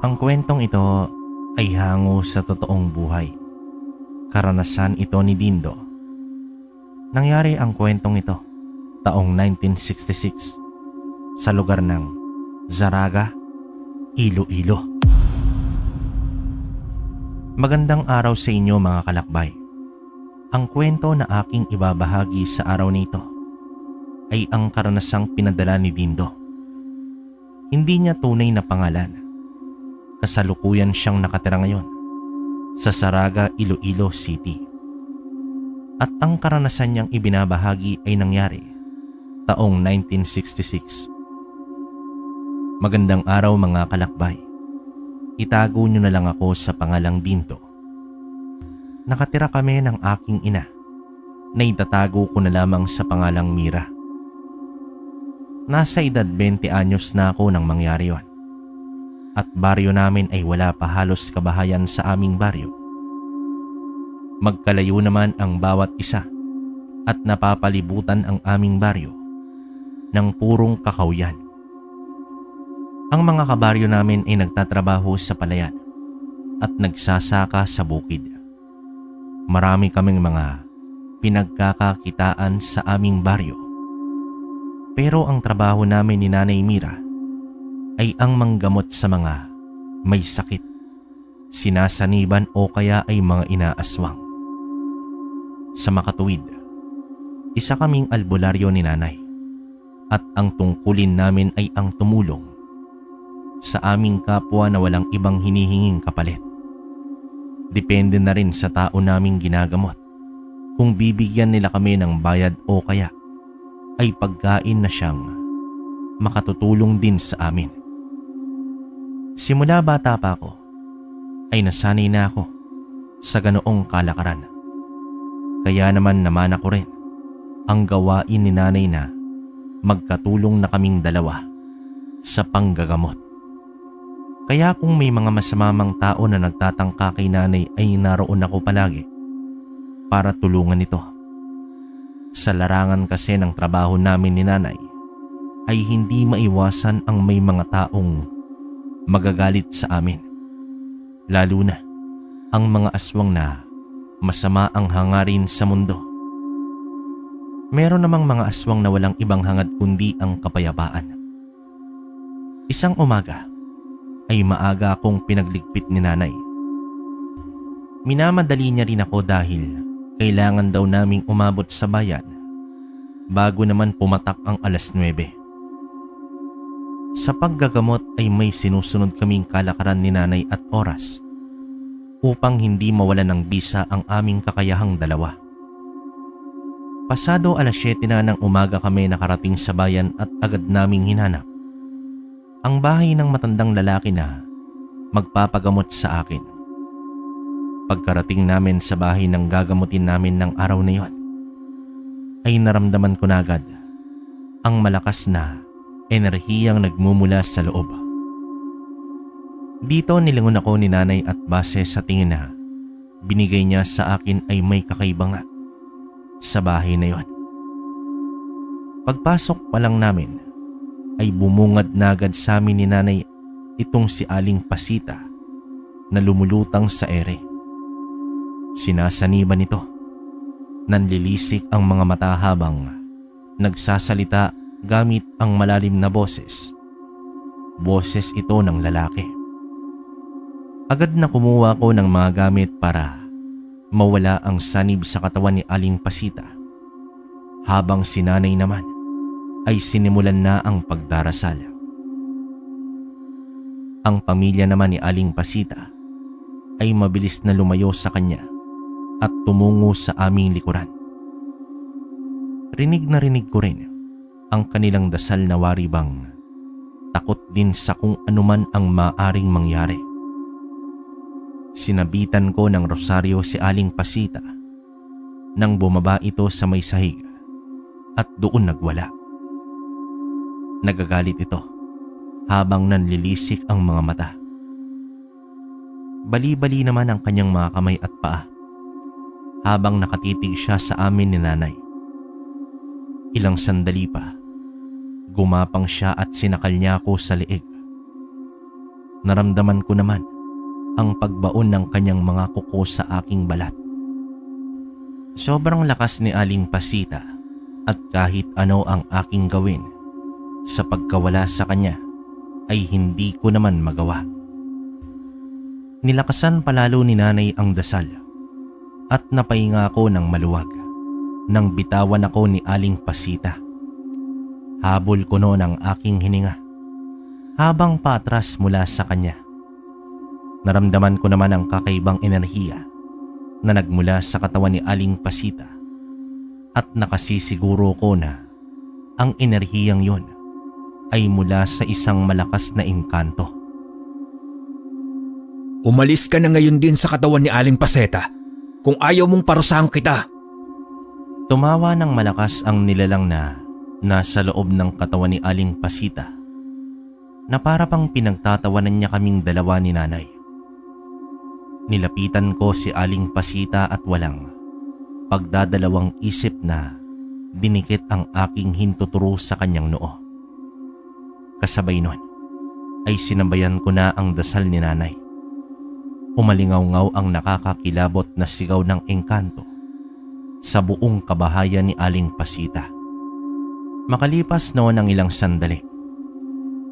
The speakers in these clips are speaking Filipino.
Ang kwentong ito ay hango sa totoong buhay. Karanasan ito ni Dindo. Nangyari ang kwentong ito taong 1966 sa lugar ng Zaraga, Iloilo. Magandang araw sa inyo mga kalakbay. Ang kwento na aking ibabahagi sa araw nito ay ang karanasang pinadala ni Dindo. Hindi niya tunay na pangalan. Kasalukuyan siyang nakatira ngayon sa Zaraga, Iloilo City. At ang karanasan niyang ibinabahagi ay nangyari taong 1966. Magandang araw mga kalakbay. Itago niyo na lang ako sa pangalang Dindo. Nakatira kami ng aking ina na itatago ko na lamang sa pangalang Mira. Nasa edad 20 anyos na ako nang mangyari yon. At baryo namin ay wala pa halos kabahayan sa aming baryo. Magkalayo naman ang bawat isa at napapalibutan ang aming baryo ng purong kakawyan. Ang mga kabaryo namin ay nagtatrabaho sa palayan at nagsasaka sa bukid. Marami kaming mga pinagkakakitaan sa aming baryo. Pero ang trabaho namin ni Nanay Mira ay ang manggamot sa mga may sakit, sinasaniban o kaya ay mga inaaswang. Sa makatuwid, isa kaming albularyo ni Nanay at ang tungkulin namin ay ang tumulong sa aming kapwa na walang ibang hinihinging kapalit. Depende na rin sa tao naming ginagamot kung bibigyan nila kami ng bayad o kaya ay pagkain na siyang makatutulong din sa amin. Simula bata pa ako ay nasanay na ako sa ganoong kalakaran. Kaya naman ako rin ang gawain ni Nanay na magkatulong na kaming dalawa sa panggagamot. Kaya kung may mga masamamang tao na nagtatangka kay Nanay ay naroon ako palagi para tulungan ito. Sa larangan kasi ng trabaho namin ni Nanay ay hindi maiwasan ang may mga taong magagalit sa amin. Lalo na ang mga aswang na masama ang hangarin sa mundo. Meron namang mga aswang na walang ibang hangad kundi ang kapayapaan. Isang umaga ay maaga akong pinagligpit ni Nanay. Minamadali niya rin ako dahil kailangan daw naming umabot sa bayan bago naman pumatak ang 9:00. Sa paggagamot ay may sinusunod kaming kalakaran ni Nanay at oras upang hindi mawalan ng bisa ang aming kakayahang dalawa. Pasado 7:00 na ng umaga kami nakarating sa bayan at agad naming hinanap ang bahay ng matandang lalaki na magpapagamot sa akin. Pagkarating namin sa bahay ng gagamutin namin ng araw na yon, ay naramdaman ko na agad ang malakas na enerhiyang nagmumula sa loob. Dito nilingon ako ni Nanay at base sa tingin na binigay niya sa akin ay may kakaiba nga sa bahay na yon. Pagpasok pa lang namin ay bumungad na agad sa amin ni Nanay itong si Aling Pasita na lumulutang sa ere. Sinasaniban ito. Nanlilisik ang mga mata habang nagsasalita gamit ang malalim na boses. Boses ito ng lalaki. Agad na kumuha ko ng mga gamit para mawala ang sanib sa katawan ni Aling Pasita. Habang si Nanay naman ay sinimulan na ang pagdarasal. Ang pamilya naman ni Aling Pasita ay mabilis na lumayo sa kanya at tumungo sa aming likuran. Rinig na rinig ko rin ang kanilang dasal na wari bang takot din sa kung anuman ang maaring mangyari. Sinabitan ko ng rosaryo si Aling Pasita nang bumaba ito sa may sahig at doon nagwala. Nagagalit ito habang nanlilisik ang mga mata. Bali-bali naman ang kanyang mga kamay at paa habang nakatitig siya sa amin ni Nanay. Ilang sandali pa, gumapang siya at sinakal niya ako sa leeg. naramdaman ko naman ang pagbaon ng kanyang mga kuko sa aking balat. Sobrang lakas ni Aling Pasita at kahit ano ang aking gawin sa pagkawala sa kanya ay hindi ko naman magawa. Nilakasan palalo ni nanay ang dasal at napahinga ako ng maluwag nang bitawan ako ni Aling Pasita. Habol ko noon ang aking hininga habang paatras mula sa kanya. Naramdaman ko naman ang kakaibang enerhiya na nagmula sa katawan ni Aling Pasita at nakasisiguro ko na ang enerhiyang yon ay mula sa isang malakas na engkanto. Umalis ka na ngayon din sa katawan ni Aling Pasita kung ayaw mong parusahan kita. Tumawa ng malakas ang nilalang na nasa loob ng katawan ni Aling Pasita na para pang pinagtatawanan niya kaming dalawa ni nanay. Nilapitan ko si Aling Pasita at walang pagdadalawang isip na dinikit ang aking hintuturo sa kanyang noo. Kasabay nun ay sinabayan ko na ang dasal ni nanay. Umalingaw-ngaw ang nakakakilabot na sigaw ng engkanto sa buong kabahayan ni Aling Pasita. Makalipas noon ang ilang sandali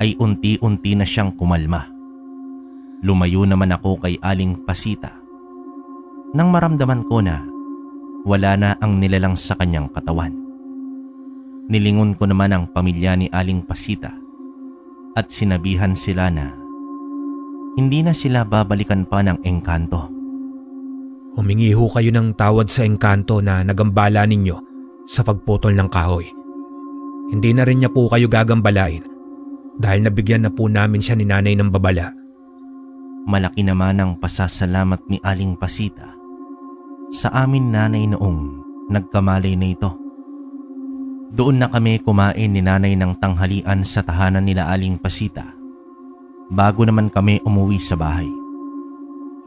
ay unti-unti na siyang kumalma. Lumayo naman ako kay Aling Pasita nang maramdaman ko na wala na ang nilalang sa kanyang katawan. Nilingon ko naman ang pamilya ni Aling Pasita at sinabihan sila na hindi na sila babalikan pa ng engkanto. Humingi ho kayo ng tawad sa engkanto na nagambala ninyo sa pagputol ng kahoy. Hindi na rin niya po kayo gagambalain dahil nabigyan na po namin siya ni nanay ng babala. Malaki naman ang pasasalamat ni Aling Pasita sa amin nanay noong nagkamalay na ito. Doon na kami kumain ni nanay ng tanghalian sa tahanan nila Aling Pasita bago naman kami umuwi sa bahay.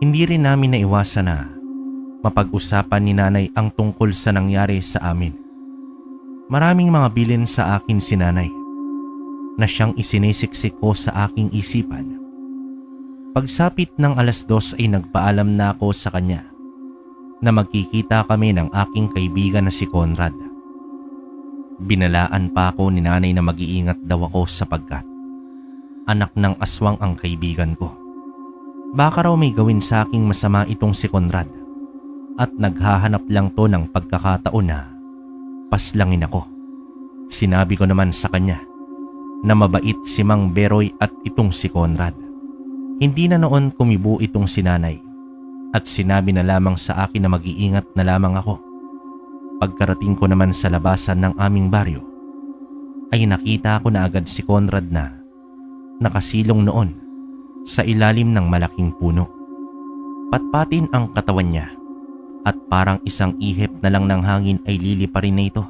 Hindi rin namin naiwasan na mapag-usapan ni nanay ang tungkol sa nangyari sa amin. Maraming mga bilin sa akin si nanay na siyang isinisiksik ko sa aking isipan. Pagsapit ng 2:00 ay nagpaalam na ako sa kanya na magkikita kami ng aking kaibigan na si Conrad. Binalaan pa ako ni nanay na mag-iingat daw ako sapagkat anak ng aswang ang kaibigan ko. Baka raw may gawin sa aking masama itong si Conrad at naghahanap lang to ng pagkakataon na paslangin ako. Sinabi ko naman sa kanya na mabait si Mang Beroy at itong si Conrad. Hindi na noon kumibo itong si nanay at sinabi na lamang sa akin na mag-iingat na lamang ako. Pagkarating ko naman sa labasan ng aming baryo ay nakita ko na agad si Conrad na nakasilong noon sa ilalim ng malaking puno. Patpatin ang katawan niya at parang isang ihip na lang ng hangin ay liliparin na ito.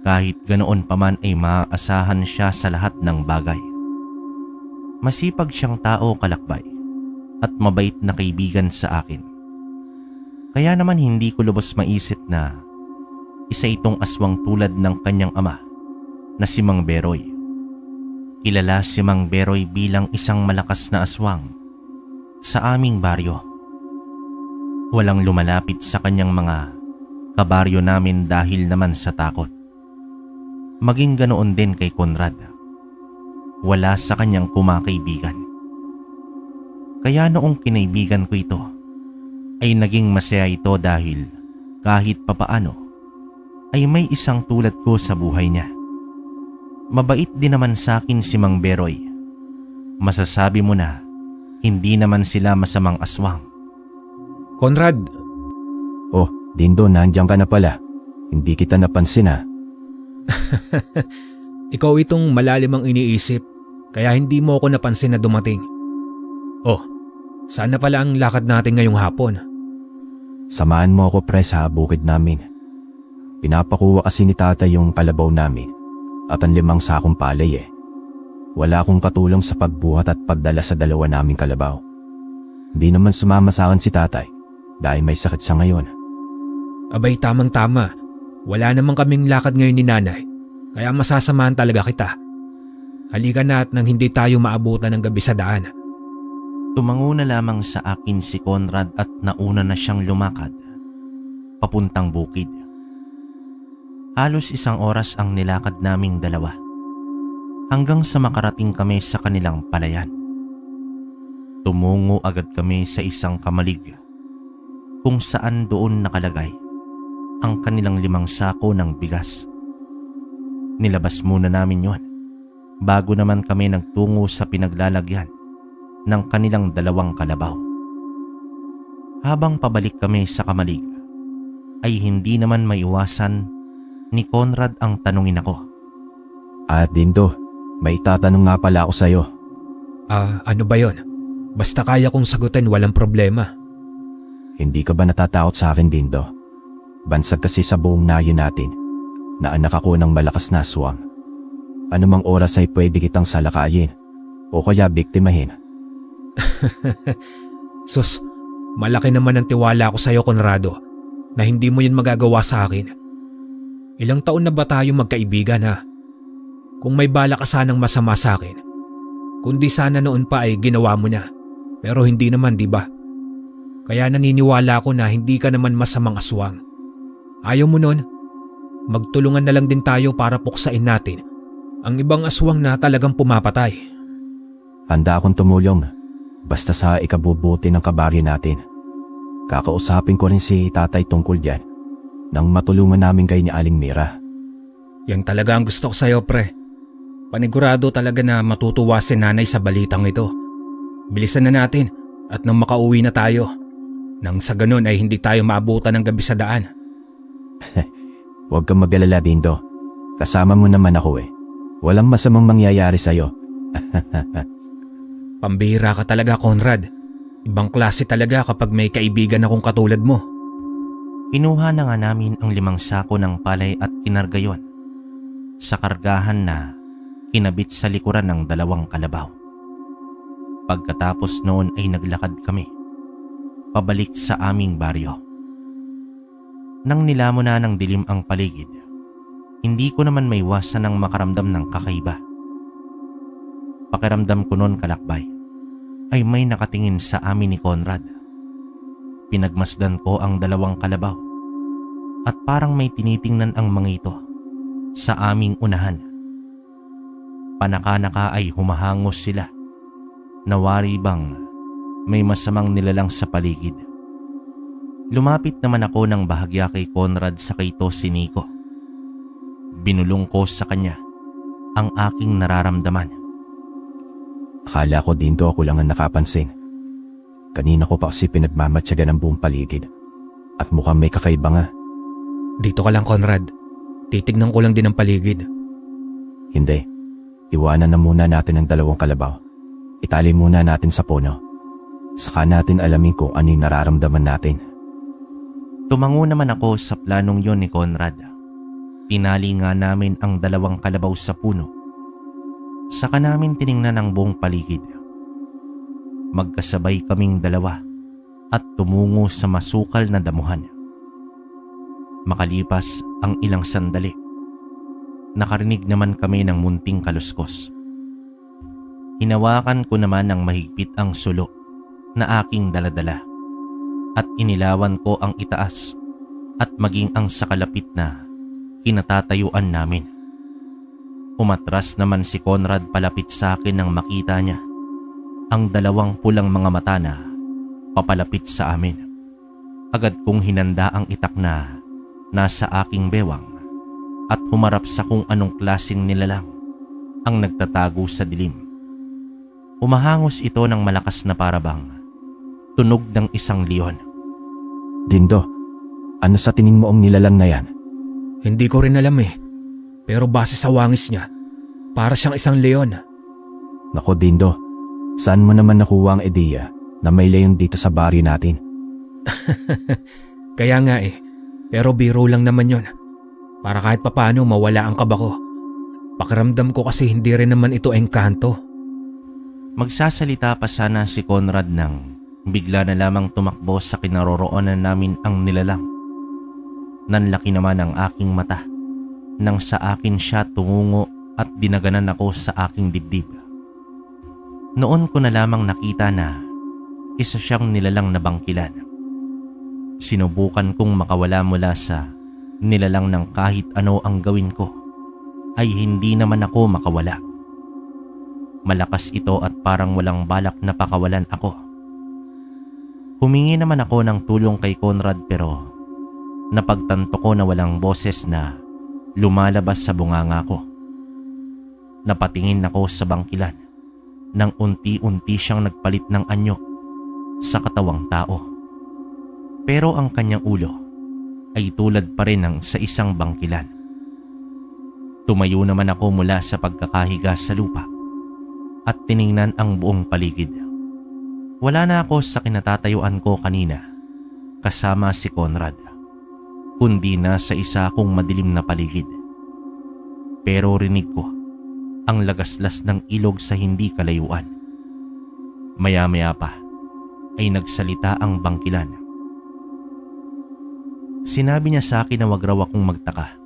Kahit ganoon pa man ay maaasahan siya sa lahat ng bagay. Masipag siyang tao kalakbay at mabait na kaibigan sa akin. Kaya naman hindi ko lubos maisip na isa itong aswang tulad ng kanyang ama na si Mang Beroy. Kilala si Mang Beroy bilang isang malakas na aswang sa aming baryo. Walang lumalapit sa kanyang mga kabaryo namin dahil naman sa takot. Maging ganoon din kay Conrad. Wala sa kanyang kumakaibigan. Kaya noong kinaibigan ko ito ay naging masaya ito dahil kahit papaano ay may isang tulad ko sa buhay niya. Mabait din naman sa akin si Mang Beroy. Masasabi mo na hindi naman sila masamang aswang. Conrad! Oh, Dindo, nandiyan ka na pala. Hindi kita napansin ha. Ikaw itong malalim ang iniisip kaya hindi mo ako napansin na dumating. Oh, saan na pala ang lakad natin ngayong hapon? Samahan mo ako pre sa bukid namin. Pinapakuha kasi ni tatay yung kalabaw namin at ang 5 sakong palay eh. Wala akong katulong sa pagbuhat at pagdala sa 2 naming kalabaw. Hindi naman sumama sa akin si tatay dahil may sakit siya ngayon. Abay tamang-tama, wala namang kaming lakad ngayon ni nanay kaya masasamahan talaga kita. Halika na at nang hindi tayo maabutan ng gabi sa daan. Tumango na lamang sa akin si Conrad at nauna na siyang lumakad papuntang bukid. Halos 1 oras ang nilakad naming dalawa hanggang sa makarating kami sa kanilang palayan. Tumungo agad kami sa isang kamalig kung saan doon nakalagay ang kanilang 5 sako ng bigas. Nilabas muna namin yon bago naman kami nagtungo sa pinaglalagyan ng kanilang 2 kalabaw. Habang pabalik kami sa kamalig ay hindi naman maiwasan ni Conrad ang tanungin ako. Dindo, may tatanong nga pala ako sa'yo. Ano ba yon? Basta kaya kong sagutin, walang problema. Hindi ka ba natatakot sa akin, Dindo? Bansag kasi sa buong nayo natin na anak ako ng malakas na aswang. Anumang oras ay pwede kitang salakayin o kaya biktimahin. Sus, malaki naman ang tiwala ko sa'yo, Conrado, na hindi mo yun magagawa sa akin. Ilang taon na ba tayo magkaibigan, ha? Kung may bala ka sanang masama sa akin, kundi sana noon pa ay ginawa mo na. Pero hindi naman, di ba? Kaya naniniwala ako na hindi ka naman masamang aswang. Ayaw mo nun? Magtulungan na lang din tayo para puksain natin ang ibang aswang na talagang pumapatay. Handa akong tumulong basta sa ikabubuti ng kabaryo natin. Kakausapin ko rin si tatay tungkol yan nang matulungan namin kayo ni Aling Mira. Yan talaga ang gusto ko sa'yo, pre. Panigurado talaga na matutuwa si nanay sa balitang ito. Bilisan na natin at nang makauwi na tayo. Nang sa ganun ay hindi tayo maabutan ng gabi sa daan. Huwag kang mag-alala, Dindo. Kasama mo naman ako eh. Walang masamang mangyayari sa'yo. Pambihira ka talaga, Conrad. Ibang klase talaga kapag may kaibigan akong katulad mo. Kinuha na nga namin ang 5 sako ng palay at kinarga yon sa kargahan na kinabit sa likuran ng 2 kalabaw. Pagkatapos noon ay naglakad kami pabalik sa aming baryo. Nang nilamon na ng dilim ang paligid, hindi ko naman maiwasan ang makaramdam ng kakaiba. Pakiramdam ko noon, kalakbay, ay may nakatingin sa amin ni Conrad. Pinagmasdan ko ang 2 kalabaw at parang may tinitingnan ang mga ito sa aming unahan. Panaka-naka ay humahangos sila. Nawari bang may masamang nilalang sa paligid. Lumapit naman ako ng bahagya kay Conrad sa kayto si Nico. Binulong ko sa kanya ang aking nararamdaman. Akala ko, Dindo, ako lang ang nakapansin. Kanina ko pa kasi pinagmamatyagan ang buong paligid. At mukhang may kakaiba nga. Dito ka lang, Conrad. Titignan ko lang din ang paligid. Hindi. Iwanan na muna natin ang 2 kalabaw. Itali muna natin sa puno. Saka natin alamin kung ano yung nararamdaman natin. Tumango naman ako sa planong yon ni Conrad. Tinali nga namin ang 2 kalabaw sa puno. Saka namin tiningnan ang buong paligid. Magkasabay kaming 2 at tumungo sa masukal na damuhan. Makalipas ang ilang sandali, nakarinig naman kami ng munting kaluskos. Hinawakan ko naman ng mahigpit ang sulo na aking daladala at inilawan ko ang itaas at maging ang sakalapit na kinatatayuan namin. Umatras naman si Conrad palapit sa akin nang makita niya ang 2 pulang mga mata na papalapit sa amin. Agad kong hinanda ang itak na nasa aking bewang at humarap sa kung anong klaseng nilalang ang nagtatago sa dilim. Umahangos ito ng malakas na parabang tunog ng isang leon. Dindo, ano sa tingin mo ang nilalang na yan? Hindi ko rin alam eh. Pero base sa wangis niya, para siyang isang leon. Nako, Dindo, saan mo naman nakuha ang ideya na may leon dito sa baryo natin? Kaya nga eh. Pero biro lang naman yon. Para kahit papano mawala ang kaba ko. Pakiramdam ko kasi hindi rin naman ito engkanto. Magsasalita pa sana si Conrad nang bigla na lamang tumakbo sa kinaroroonan namin ang nilalang. Nanlaki naman ang aking mata nang sa akin siya tumungo at dinaganan ako sa aking dibdib. Noon ko na lamang nakita na isa siyang nilalang na bangkilan. Sinubukan kong makawala mula sa nilalang ng kahit ano ang gawin ko, ay hindi naman ako makawala. Malakas ito at parang walang balak na pakawalan ako. Humingi naman ako ng tulong kay Conrad pero napagtanto ko na walang boses na lumalabas sa bunganga ko. Napatingin ako sa bangkilan nang unti-unti siyang nagpalit ng anyo sa katawang tao. Pero ang kanyang ulo ay tulad pa rin ng sa isang bangkilan. Tumayo naman ako mula sa pagkakahiga sa lupa at tiningnan ang buong paligid. Wala na ako sa kinatatayuan ko kanina kasama si Conrad, kundi na sa isa akong madilim na paligid. Pero rinig ko ang lagaslas ng ilog sa hindi kalayuan. Maya-maya pa ay nagsalita ang bangkilan. Sinabi niya sa akin na wag raw akong magtaka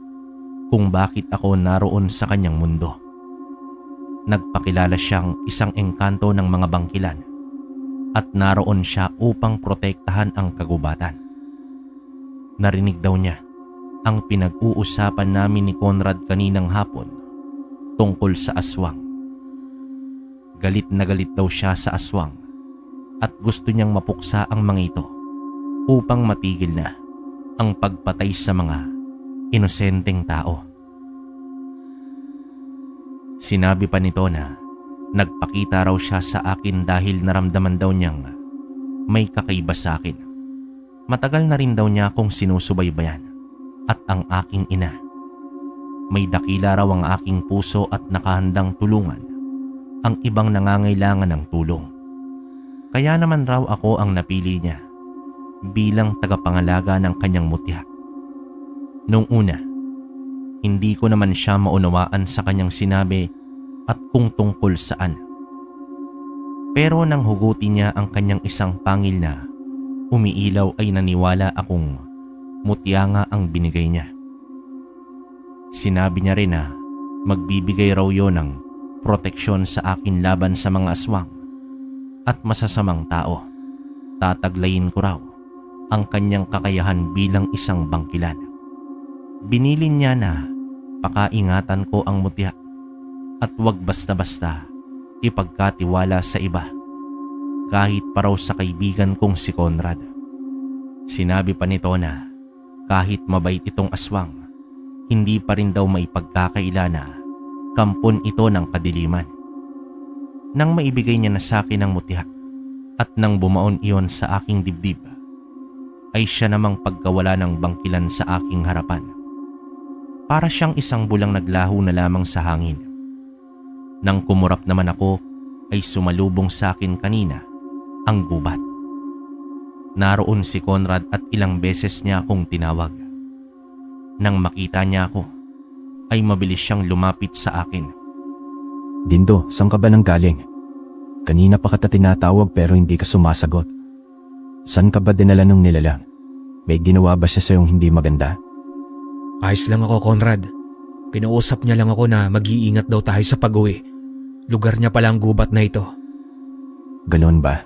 kung bakit ako naroon sa kanyang mundo. Nagpakilala siyang isang engkanto ng mga bangkilan at naroon siya upang protektahan ang kagubatan. Narinig daw niya ang pinag-uusapan namin ni Conrad kaninang hapon tungkol sa aswang. Galit na galit daw siya sa aswang at gusto niyang mapuksa ang mga ito upang matigil na ang pagpatay sa mga inosenteng tao. Sinabi pa nito na nagpakita raw siya sa akin dahil naramdaman daw niyang may kakaiba sa akin. Matagal na rin daw niya akong sinusubaybayan at ang aking ina. May dakila raw ang aking puso at nakahandang tulungan ang ibang nangangailangan ng tulong. Kaya naman raw ako ang napili niya bilang tagapangalaga ng kanyang mutya. Noong una, hindi ko naman siya maunawaan sa kanyang sinabi at kung tungkol saan. Pero nang hugutin niya ang kanyang isang pangil na umiilaw ay naniwala akong mutya nga ang binigay niya. Sinabi niya rin na magbibigay raw yon ng proteksyon sa akin laban sa mga aswang at masasamang tao. Tataglayin ko raw ang kanyang kakayahan bilang isang bangkilan. Binilin niya na pakaingatan ko ang mutya at wag basta-basta ipagkatiwala sa iba, kahit pa raw sa kaibigan kong si Conrad. Sinabi pa nito na kahit mabait itong aswang, hindi pa rin daw maipagkakaila na kampon ito ng kadiliman. Nang maibigay niya na sa akin ang mutya at nang bumaon iyon sa aking dibdib, ay siya namang pagkawala ng bangkilan sa aking harapan. Para siyang isang bulang naglaho na lamang sa hangin. Nang kumurap naman ako ay sumalubong sa akin kanina ang gubat. Naroon si Conrad at ilang beses niya akong tinawag. Nang makita niya ako ay mabilis siyang lumapit sa akin. Dindo, saan ka ba nang galing? Kanina pa kita tinatawag pero hindi ka sumasagot. Saan ka ba dinala ng nilalang? May ginawa ba siya sa'yong hindi maganda? Ayos lang ako, Conrad. Kinausap niya lang ako na mag-iingat daw tayo sa pag-uwi. Lugar niya pala ang gubat na ito. Ganoon ba?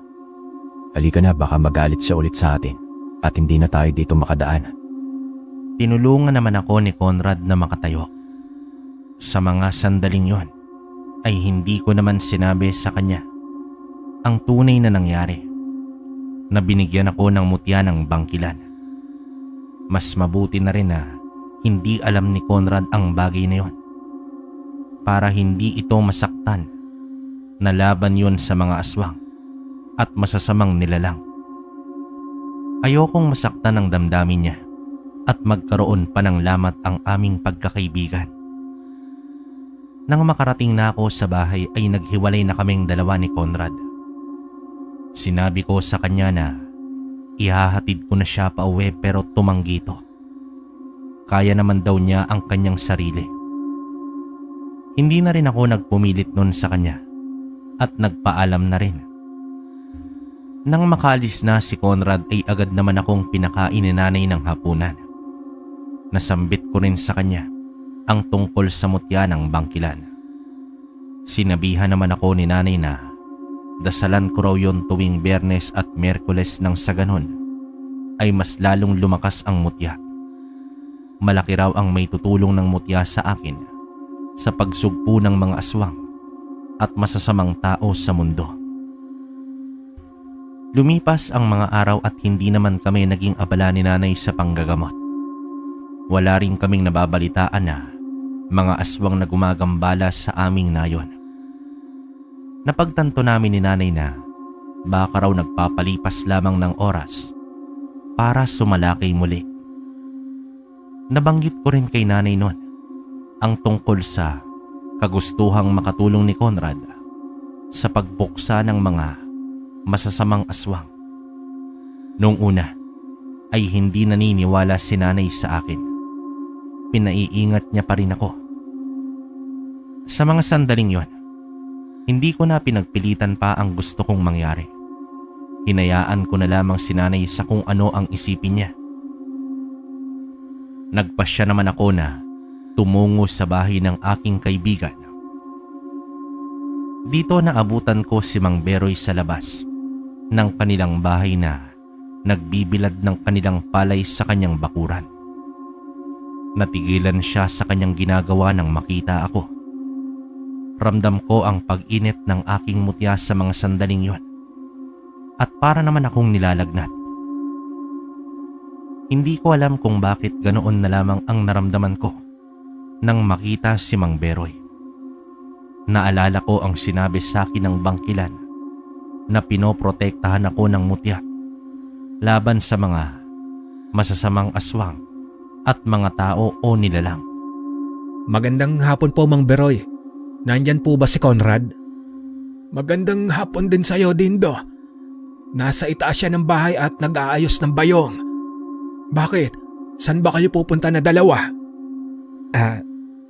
Halika na, baka magalit siya ulit sa atin at hindi na tayo dito makadaan. Tinulungan naman ako ni Conrad na makatayo. Sa mga sandaling yon ay hindi ko naman sinabi sa kanya ang tunay na nangyari, na binigyan ako ng mutya ng bangkilan. Mas mabuti na rin na hindi alam ni Conrad ang bagay na yon para hindi ito masaktan na laban yon sa mga aswang at masasamang nilalang. Ayokong masaktan ang damdamin niya at magkaroon pa ng lamat ang aming pagkakaibigan. Nang makarating na ako sa bahay ay naghiwalay na kaming dalawa ni Conrad. Sinabi ko sa kanya na ihahatid ko na siya pa uwi pero tumanggi ito. Kaya naman daw niya ang kanyang sarili. Hindi na rin ako nagpumilit nun sa kanya at nagpaalam na rin. Nang makaalis na si Conrad ay agad naman akong pinakain ni nanay ng hapunan. Nasambit ko rin sa kanya ang tungkol sa mutya ng bangkilan. Sinabihan naman ako ni nanay na Dasalan ko raw yon tuwing Biyernes at Miyerkules nang sa ganon ay mas lalong lumakas ang mutya. Malaki raw ang may tutulong ng mutya sa akin sa pagsugpo ng mga aswang at masasamang tao sa mundo. Lumipas ang mga araw at hindi naman kami naging abala ni nanay sa panggagamot. Wala rin kaming nababalitaan na mga aswang na gumagambala sa aming nayon. Napagtanto namin ni nanay na baka raw nagpapalipas lamang ng oras para sumalakay muli. Nabanggit ko rin kay nanay noon ang tungkol sa kagustuhang makatulong ni Conrad sa pagbuksa ng mga masasamang aswang. Noong una ay hindi naniniwala si nanay sa akin. Pinaiingat niya pa rin ako. Sa mga sandaling yon, hindi ko na pinagpilitan pa ang gusto kong mangyari. Hinayaan ko na lamang si nanay sa kung ano ang isipin niya. Nagpasya naman ako na tumungo sa bahay ng aking kaibigan. Dito naabutan ko si Mang Beroy sa labas ng kanilang bahay na nagbibilad ng kanilang palay sa kanyang bakuran. Natigilan siya sa kanyang ginagawa nang makita ako. Ramdam ko ang pag-init ng aking mutya sa mga sandaling yon at para naman akong nilalagnat. Hindi ko alam kung bakit ganoon na lamang ang naramdaman ko nang makita si Mang Beroy. Naalala ko ang sinabi sa akin ng bangkilan na pinoprotektahan ako ng mutya laban sa mga masasamang aswang at mga tao o nilalang. Magandang hapon po, Mang Beroy. Nandyan po ba si Conrad? Magandang hapon din sa'yo, Dindo. Nasa itaas siya ng bahay at nag-aayos ng bayong. Bakit? San ba kayo pupunta na dalawa?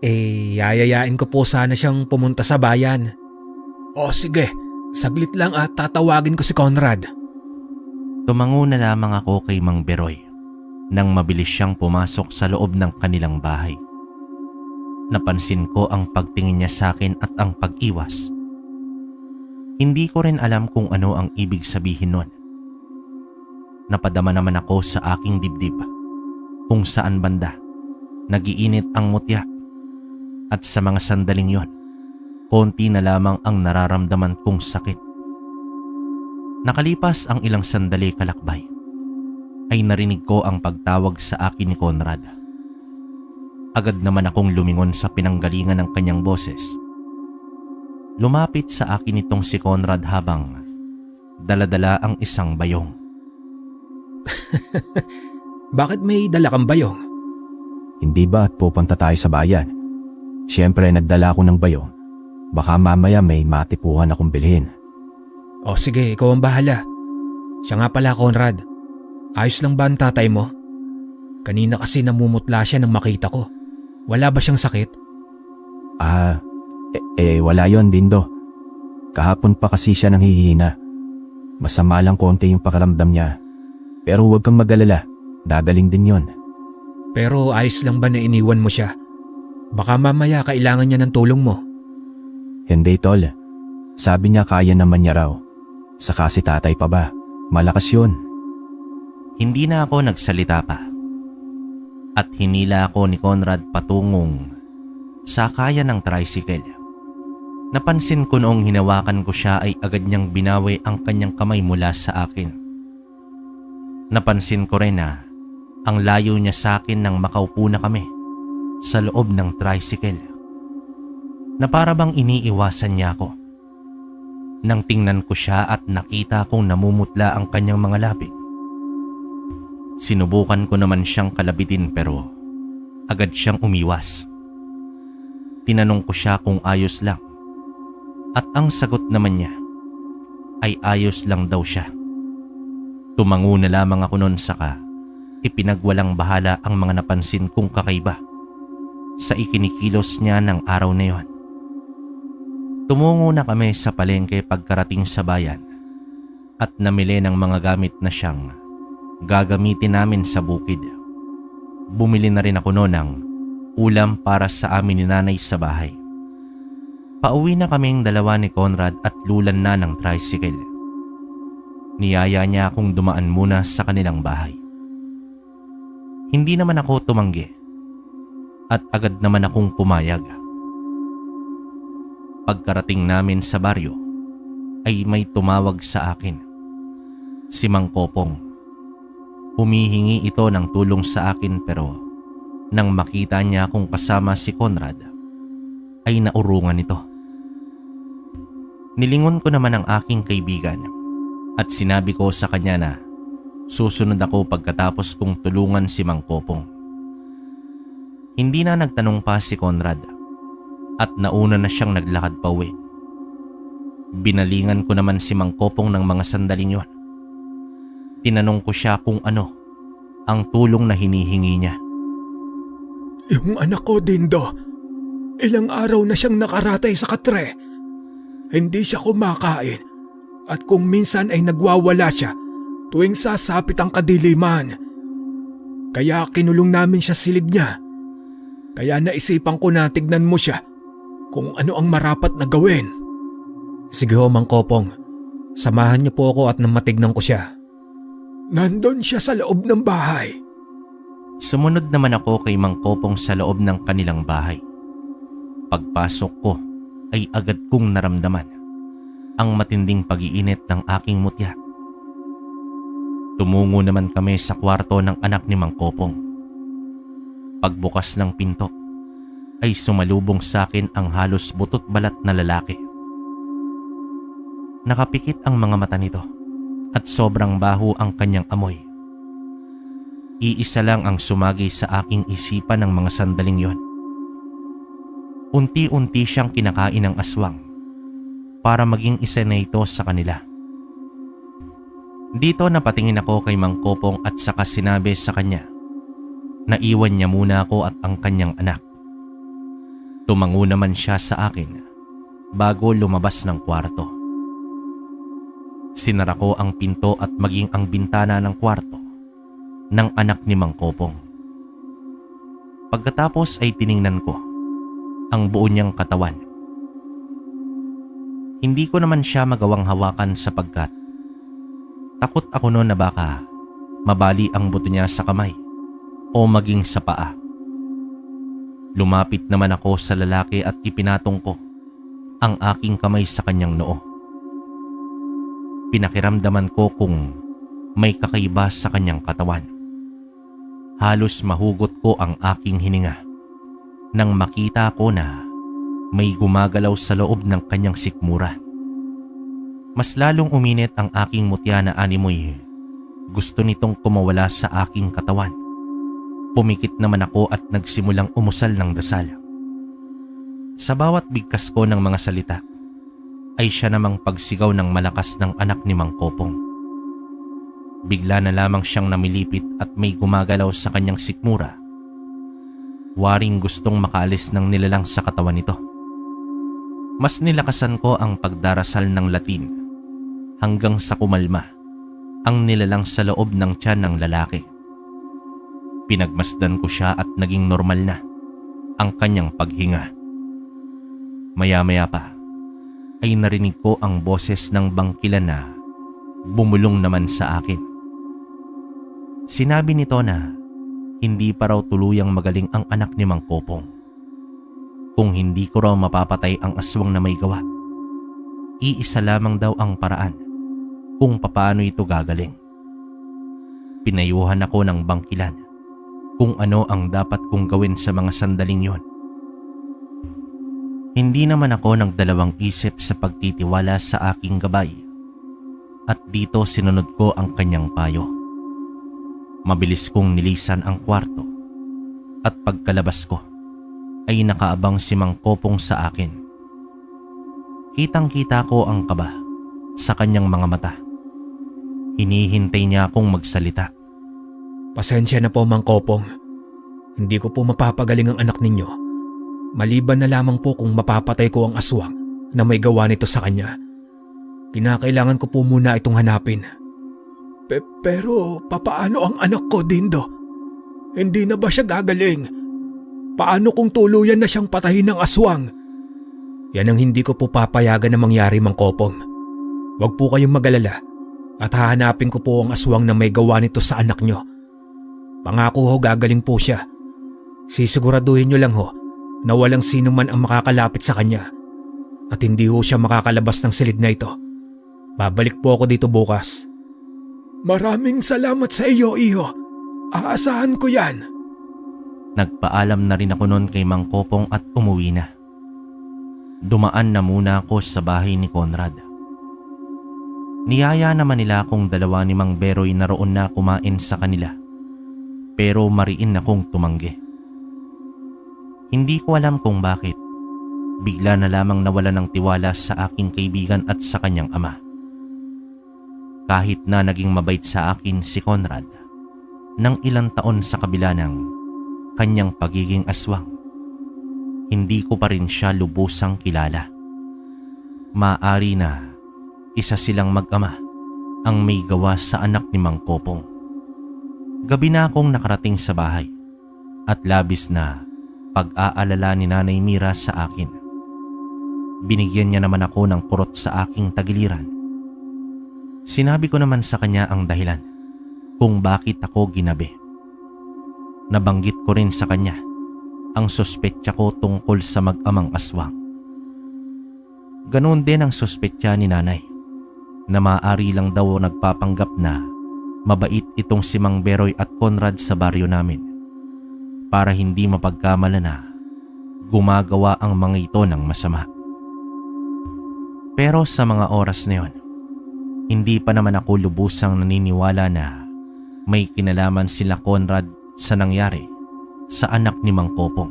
Yayayain ko po sana siyang pumunta sa bayan. O sige, saglit lang at tatawagin ko si Conrad. Tumango na lamang ako kay Mang Beroy nang mabilis siyang pumasok sa loob ng kanilang bahay. Napansin ko ang pagtingin niya sa akin at ang pag-iwas. Hindi ko rin alam kung ano ang ibig sabihin nun. Napadama naman ako sa aking dibdib kung saan banda nagiinit ang mutya at sa mga sandaling yon, konti na lamang ang nararamdaman kong sakit. Nakalipas ang ilang sandali kalakbay, ay narinig ko ang pagtawag sa akin ni Conrad. Agad naman akong lumingon sa pinanggalingan ng kanyang boses. Lumapit sa akin itong si Conrad habang dala-dala ang isang bayong. Bakit may dala kang bayong? Hindi ba at pupunta tayo sa bayan? Siyempre nagdala ako ng bayong. Baka mamaya may matipuhan akong bilhin. O sige, ikaw ang bahala. Siya nga pala, Conrad. Ayos lang ba ang tatay mo? Kanina kasi namumutla siya nang makita ko. Wala ba siyang sakit? Wala yon, Dindo. Kahapon pa kasi siya nanghihina. Masama lang konti yung pakiramdam niya. Pero huwag kang mag-alala, dadaling din yon. Pero ayos lang ba na iniwan mo siya? Baka mamaya kailangan niya ng tulong mo. Hindi, Tol. Sabi niya kaya naman niya raw. Saka si tatay pa ba? Malakas yun. Hindi na ako nagsalita pa. At hinila ako ni Conrad patungong sakayan ng tricycle. Napansin ko noong hinawakan ko siya ay agad niyang binawi ang kanyang kamay mula sa akin. Napansin ko rin na ang layo niya sa akin nang makaupo na kami sa loob ng tricycle. Na para bang iniiwasan niya ako. Nang tingnan ko siya at nakita kong namumutla ang kanyang mga labi. Sinubukan ko naman siyang kalabitin pero agad siyang umiwas. Tinanong ko siya kung ayos lang at ang sagot naman niya ay ayos lang daw siya. Tumango na lamang ako noon saka ipinagwalang bahala ang mga napansin kong kakaiba sa ikinikilos niya ng araw na yon. Tumungo na kami sa palengke pagkarating sa bayan at namili ng mga gamit na siyang gagamitin namin sa bukid. Bumili na rin ako noon ng ulam para sa amin ni nanay sa bahay. Pauwi na kaming dalawa ni Conrad at lulan na ng tricycle. Niyaya niya akong dumaan muna sa kanilang bahay. Hindi naman ako tumanggi at agad naman akong pumayag. Pagkarating namin sa baryo ay may tumawag sa akin. Si Mang Kopong. Humihingi ito ng tulong sa akin pero nang makita niya akong kasama si Conrad ay naurungan ito. Nilingon ko naman ang aking kaibigan at sinabi ko sa kanya na susunod ako pagkatapos kong tulungan si Mang Kopong. Hindi na nagtanong pa si Conrad at nauna na siyang naglakad pa uwi. Binalingan ko naman si Mang Kopong ng mga sandaling yon. Tinanong ko siya kung ano ang tulong na hinihingi niya. Yung anak ko, Dindo, ilang araw na siyang nakaratay sa katre. Hindi siya kumakain at kung minsan ay nagwawala siya tuwing sasapit ang kadiliman. Kaya kinulong namin siya silid niya. Kaya naisipan ko na tignan mo siya kung ano ang marapat na gawin. Sige ho, Mang Kopong. Samahan niyo po ako at nang matignan ko siya. Nandun siya sa loob ng bahay. Sumunod naman ako kay Mang Kopong sa loob ng kanilang bahay. Pagpasok ko ay agad kong naramdaman ang matinding pag-iinit ng aking mutya. Tumungo naman kami sa kwarto ng anak ni Mang Kopong. Pagbukas ng pinto ay sumalubong sa akin ang halos butot balat na lalaki. Nakapikit ang mga mata nito at sobrang baho ang kanyang amoy. Iisa lang ang sumagi sa aking isipan ng mga sandaling yon. Unti-unti siyang kinakain ng aswang para maging isa na ito sa kanila. Dito napatingin ako kay Mang Kopong at saka sinabi sa kanya na iwan niya muna ako at ang kanyang anak. Tumango naman siya sa akin bago lumabas ng kwarto. Sinara ko ang pinto at maging ang bintana ng kwarto ng anak ni Mang Kopong. Pagkatapos ay tiningnan ko ang buo niyang katawan. Hindi ko naman siya magawang hawakan sapagkat takot ako noon na baka mabali ang buto niya sa kamay o maging sa paa. Lumapit naman ako sa lalaki at ipinatong ko ang aking kamay sa kanyang noo. Pinakiramdaman ko kung may kakaiba sa kanyang katawan. Halos mahugot ko ang aking hininga nang makita ko na may gumagalaw sa loob ng kanyang sikmura. Mas lalong uminit ang aking mutya na animoy. Gusto nitong kumawala sa aking katawan. Pumikit naman ako at nagsimulang umusal ng dasal. Sa bawat bigkas ko ng mga salita ay siya namang pagsigaw ng malakas ng anak ni Mang Kopong. Bigla na lamang siyang namilipit at may gumagalaw sa kanyang sikmura. Waring gustong makaalis ng nilalang sa katawan nito. Mas nilakasan ko ang pagdarasal ng Latin hanggang sa kumalma ang nilalang sa loob ng tiyan ng lalaki. Pinagmasdan ko siya at naging normal na ang kanyang paghinga. Maya-maya pa ay narinig ko ang boses ng bangkilan na bumulong naman sa akin. Sinabi nito na hindi pa raw tuluyang magaling ang anak ni Mang Kopong. Kung hindi ko raw mapapatay ang aswang na may gawa, iisa lamang daw ang paraan kung papaano ito gagaling. Pinayuhan ako ng bangkilan kung ano ang dapat kong gawin sa mga sandaling yon. Hindi naman ako nagdalawang isip sa pagtitiwala sa aking gabay at dito sinunod ko ang kanyang payo. Mabilis kong nilisan ang kwarto at pagkalabas ko ay nakaabang si Mang Kopong sa akin. Kitang-kita ko ang kaba sa kanyang mga mata. Hinihintay niya akong magsalita. Pasensya na po, Mang Kopong. Hindi ko po mapapagaling ang anak ninyo. Maliban na lamang po kung mapapatay ko ang aswang na may gawa nito sa kanya. Kinakailangan ko po muna itong hanapin. Pero papaano ang anak ko, Dindo? Hindi na ba siya gagaling? Paano kung tuluyan na siyang patahin ng aswang? Yan ang hindi ko po papayagan na mangyari, Mang Kopong. Huwag po kayong mag-alala at hahanapin ko po ang aswang na may gawa nito sa anak nyo. Pangako ho, gagaling po siya. Sisiguraduhin nyo lang ho na walang sino man ang makakalapit sa kanya at hindi ho siya makakalabas ng silid na ito. Babalik po ako dito bukas. Maraming salamat sa iyo, Iho. Aasahan ko yan. Nagpaalam na rin ako noon kay Mang Kopong at umuwi na. Dumaan na muna ako sa bahay ni Conrad. Niyaya naman nila akong dalawa ni Mang Beroy na roon na kumain sa kanila. Pero mariin akong tumanggi. Hindi ko alam kung bakit. Bigla na lamang nawala ng tiwala sa aking kaibigan at sa kanyang ama. Kahit na naging mabait sa akin si Conrad, ng ilang taon sa kabila ng kanyang pagiging aswang, hindi ko pa rin siya lubusang kilala. Maaari na isa silang mag-ama ang may gawa sa anak ni Mang Kopong. Gabi na akong nakarating sa bahay at labis na pag-aalala ni Nanay Mira sa akin. Binigyan niya naman ako ng kurot sa aking tagiliran. Sinabi ko naman sa kanya ang dahilan kung bakit ako ginabi. Nabanggit ko rin sa kanya ang suspetya ko tungkol sa mag-amang aswang. Ganoon din ang suspetya ni Nanay na maaari lang daw nagpapanggap na mabait itong si Mang Beroy at Conrad sa baryo namin para hindi mapagkamala na gumagawa ang mga ito ng masama. Pero sa mga oras na yon, hindi pa naman ako lubusang naniniwala na may kinalaman sila Conrad sa nangyari sa anak ni Mang Kopong.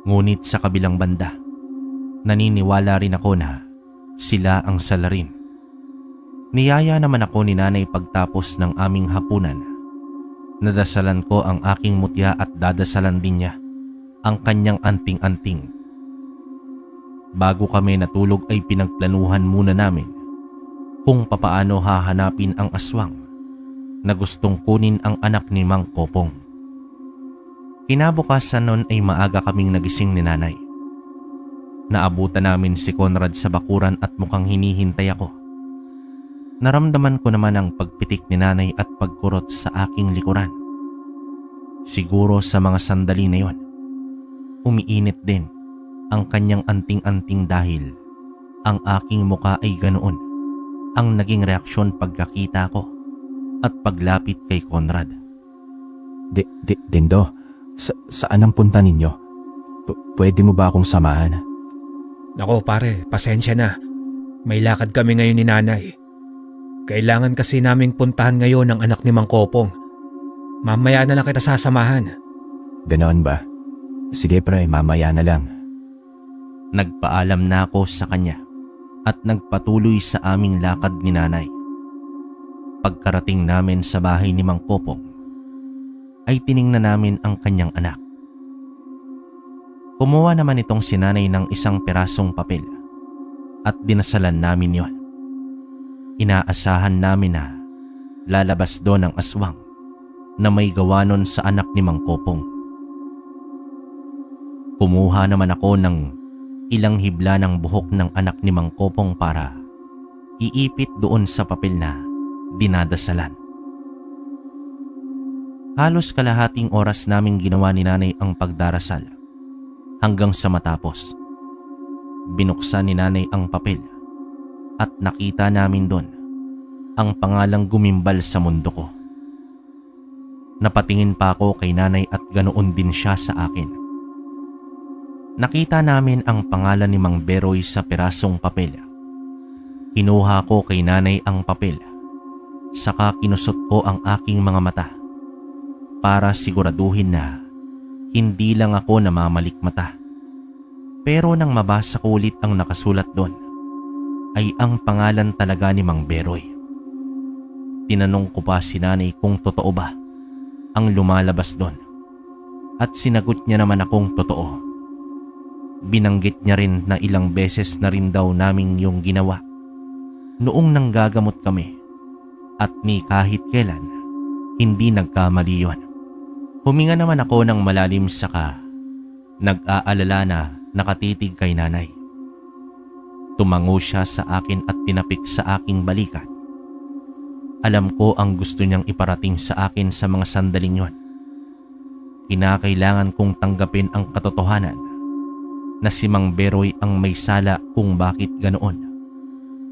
Ngunit sa kabilang banda, naniniwala rin ako na sila ang salarin. Niyaya naman ako ni Nanay pagtapos ng aming hapunan. Nadasalan ko ang aking mutya at dadasalan din niya ang kanyang anting-anting. Bago kami natulog ay pinagplanuhan muna namin kung papaano hahanapin ang aswang na gustong kunin ang anak ni Mang Kopong. Kinabukasan nun ay maaga kaming nagising ni Nanay. Naabutan namin si Conrad sa bakuran at mukhang hinihintay ako. Naramdaman ko naman ang pagpitik ni Nanay at pagkurot sa aking likuran. Siguro sa mga sandali na yon, umiinit din ang kanyang anting-anting dahil ang aking muka ay ganoon ang naging reaksyon pagkakita ko at paglapit kay Conrad. Dindo, saan ang punta ninyo? Pwede mo ba akong samahan? Nako pare, pasensya na. May lakad kami ngayon ni Nanay. Kailangan kasi naming puntahan ngayon ang anak ni Mang Kopong. Mamaya na lang kita sasamahan. Ganoon ba? Sige pre, mamaya na lang. Nagpaalam na ako sa kanya at nagpatuloy sa aming lakad ni Nanay. Pagkarating namin sa bahay ni Mang Kopong, ay tiningnan namin ang kanyang anak. Kumuha naman itong si Nanay ng isang pirasong papel at dinasalan namin yon. Inaasahan namin na lalabas doon ang aswang na may gawa nun sa anak ni Mang Kopong. Kumuha naman ako ng ilang hibla ng buhok ng anak ni Mang Kopong para iipit doon sa papel na dinadasalan. Halos kalahating oras naming ginawa ni Nanay ang pagdarasal hanggang sa matapos. Binuksan ni Nanay ang papel at nakita namin doon ang pangalang gumimbal sa mundo ko. Napatingin pa ako kay Nanay at ganoon din siya sa akin. Nakita namin ang pangalan ni Mang Beroy sa pirasong papel. Kinuha ko kay Nanay ang papel, saka kinusot ko ang aking mga mata para siguraduhin na hindi lang ako namamalikmata. Pero nang mabasa ko ulit ang nakasulat doon, ay ang pangalan talaga ni Mang Beroy. Tinanong ko pa si Nanay kung totoo ba ang lumalabas doon at sinagot niya naman akong totoo. Binanggit niya rin na ilang beses na rin daw naming yung ginawa noong nanggagamot kami at ni kahit kailan hindi nagkamali yon. Huminga naman ako ng malalim saka nag-aalala na nakatitig kay Nanay. Tumango siya sa akin at tinapik sa aking balikat. Alam ko ang gusto niyang iparating sa akin sa mga sandaling yon. Kinakailangan kong tanggapin ang katotohanan na si Mang Beroy ang may sala kung bakit ganoon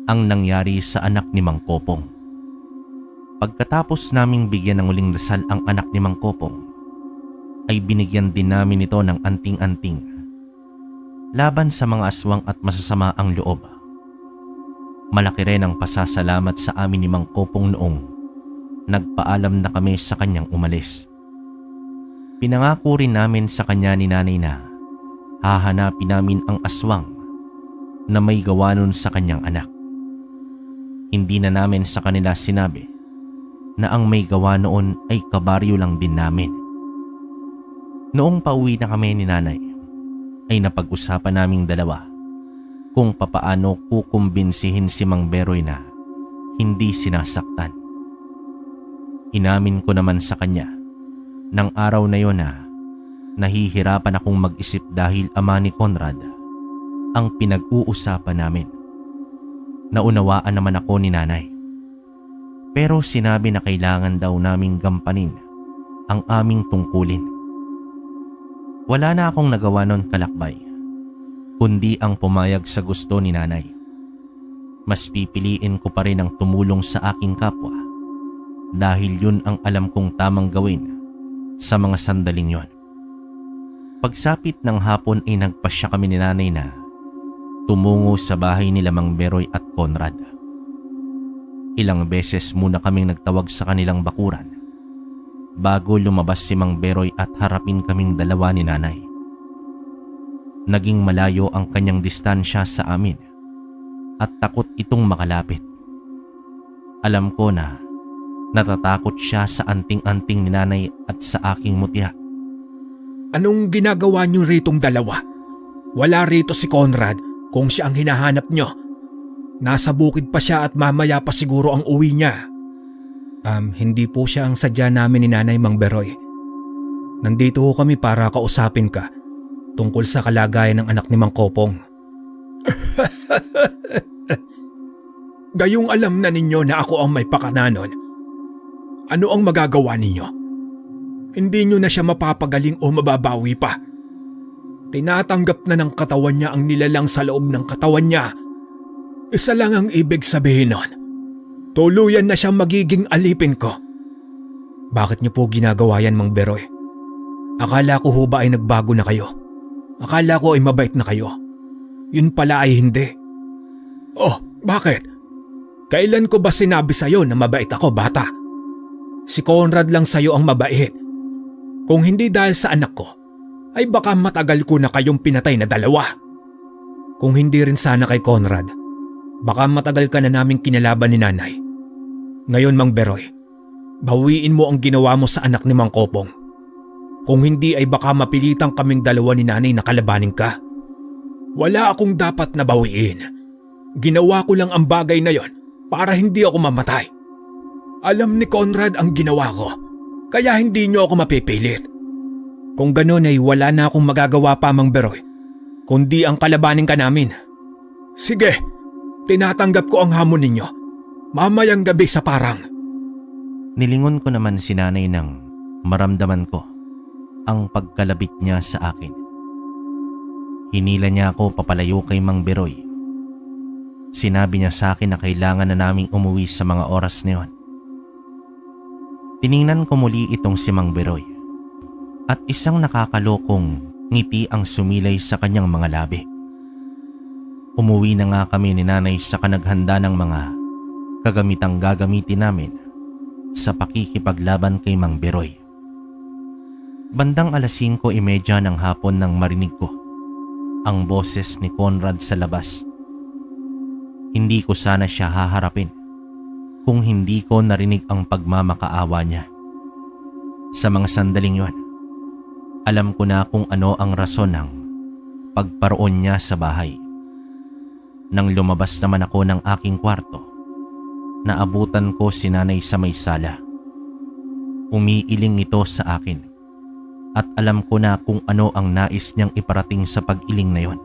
ang nangyari sa anak ni Mang Kopong. Pagkatapos naming bigyan ng uling dasal ang anak ni Mang Kopong, ay binigyan din namin ito ng anting-anting laban sa mga aswang at masasama ang loob. Malaki rin ang pasasalamat sa amin ni Mang Kopong noong nagpaalam na kami sa kanyang umalis. Pinangako rin namin sa kanya ni nanay na hahanapin namin ang aswang na may gawa nun sa kanyang anak. Hindi na namin sa kanila sinabi na ang may gawa noon ay kabaryo lang din namin. Noong pauwi na kami ni nanay, ay napag-usapan naming dalawa kung papaano kukumbinsihin si Mang Beroy na hindi sinasaktan. Inamin ko naman sa kanya ng araw na yon na nahihirapan akong mag-isip dahil ama ni Conrad ang pinag-uusapan namin. Naunawaan naman ako ni nanay. Pero sinabi na kailangan daw naming gampanin ang aming tungkulin. Wala na akong nagawa nun, kalakbay, kundi ang pumayag sa gusto ni nanay. Mas pipiliin ko pa rin ang tumulong sa aking kapwa dahil yun ang alam kong tamang gawin sa mga sandaling yon. Pagsapit ng hapon ay nagpasya kami ni nanay na tumungo sa bahay nila Mang Beroy at Conrad. Ilang beses muna kaming nagtawag sa kanilang bakuran bago lumabas si Mang Beroy at harapin kaming dalawa ni nanay. Naging malayo ang kanyang distansya sa amin at takot itong makalapit. Alam ko na natatakot siya sa anting-anting ni nanay at sa aking mutya. Anong ginagawa niyo ritong dalawa? Wala rito si Conrad kung siya ang hinahanap niyo. Nasa bukid pa siya at mamaya pa siguro ang uwi niya. Hindi po siya ang sadya namin ni Nanay Mang Beroy. Nandito ho kami para kausapin ka tungkol sa kalagayan ng anak ni Mang Kopong. Gayong alam na ninyo na ako ang may pakananon. Ano ang magagawa ninyo? Hindi nyo na siya mapapagaling o mababawi pa. Tinatanggap na ng katawan niya ang nilalang sa loob ng katawan niya. Isa lang ang ibig sabihin nun. Tuluyan na siyang magiging alipin ko. Bakit niyo po ginagawa yan, Mang Beroy? Akala ko ho ba ay nagbago na kayo? Akala ko ay mabait na kayo. Yun pala ay hindi. Oh, bakit? Kailan ko ba sinabi sa'yo na mabait ako, bata? Si Conrad lang sa'yo ang mabait. Kung hindi dahil sa anak ko, ay baka matagal ko na kayong pinatay na dalawa. Kung hindi rin sana kay Conrad, baka matagal ka na naming kinalaban ni nanay. Ngayon, Mang Beroy, bawiin mo ang ginawa mo sa anak ni Mang Kopong. Kung hindi ay baka mapilitang kaming dalawa ni nanay na kalabanin ka. Wala akong dapat na bawiin. Ginawa ko lang ang bagay na yon para hindi ako mamatay. Alam ni Conrad ang ginawa ko, kaya hindi niyo ako mapipilit. Kung gano'n ay wala na akong magagawa pa, Mang Beroy, kundi ang kalabanin ka namin. Sige, tinatanggap ko ang hamon ninyo. Mamayang gabi sa parang. Nilingon ko naman si nanay nang maramdaman ko ang pagkalabit niya sa akin. Hinila niya ako papalayo kay Mang Beroy. Sinabi niya sa akin na kailangan na naming umuwi sa mga oras na yon. Tiningnan ko muli itong si Mang Beroy at isang nakakalokong ngiti ang sumilay sa kanyang mga labi. Umuwi na nga kami ni nanay sa kanaghanda ng mga kagamitang gagamitin namin sa pakikipaglaban kay Mang Beroy. Bandang 5:30 ng hapon nang marinig ko ang boses ni Conrad sa labas. Hindi ko sana siya haharapin kung hindi ko narinig ang pagmamakaawa niya. Sa mga sandaling yon, alam ko na kung ano ang rason ng pagparoon niya sa bahay. Nang lumabas naman ako ng aking kwarto, naabutan ko si nanay sa may sala. Umiiling ito sa akin at alam ko na kung ano ang nais niyang iparating sa pag-iling na yon.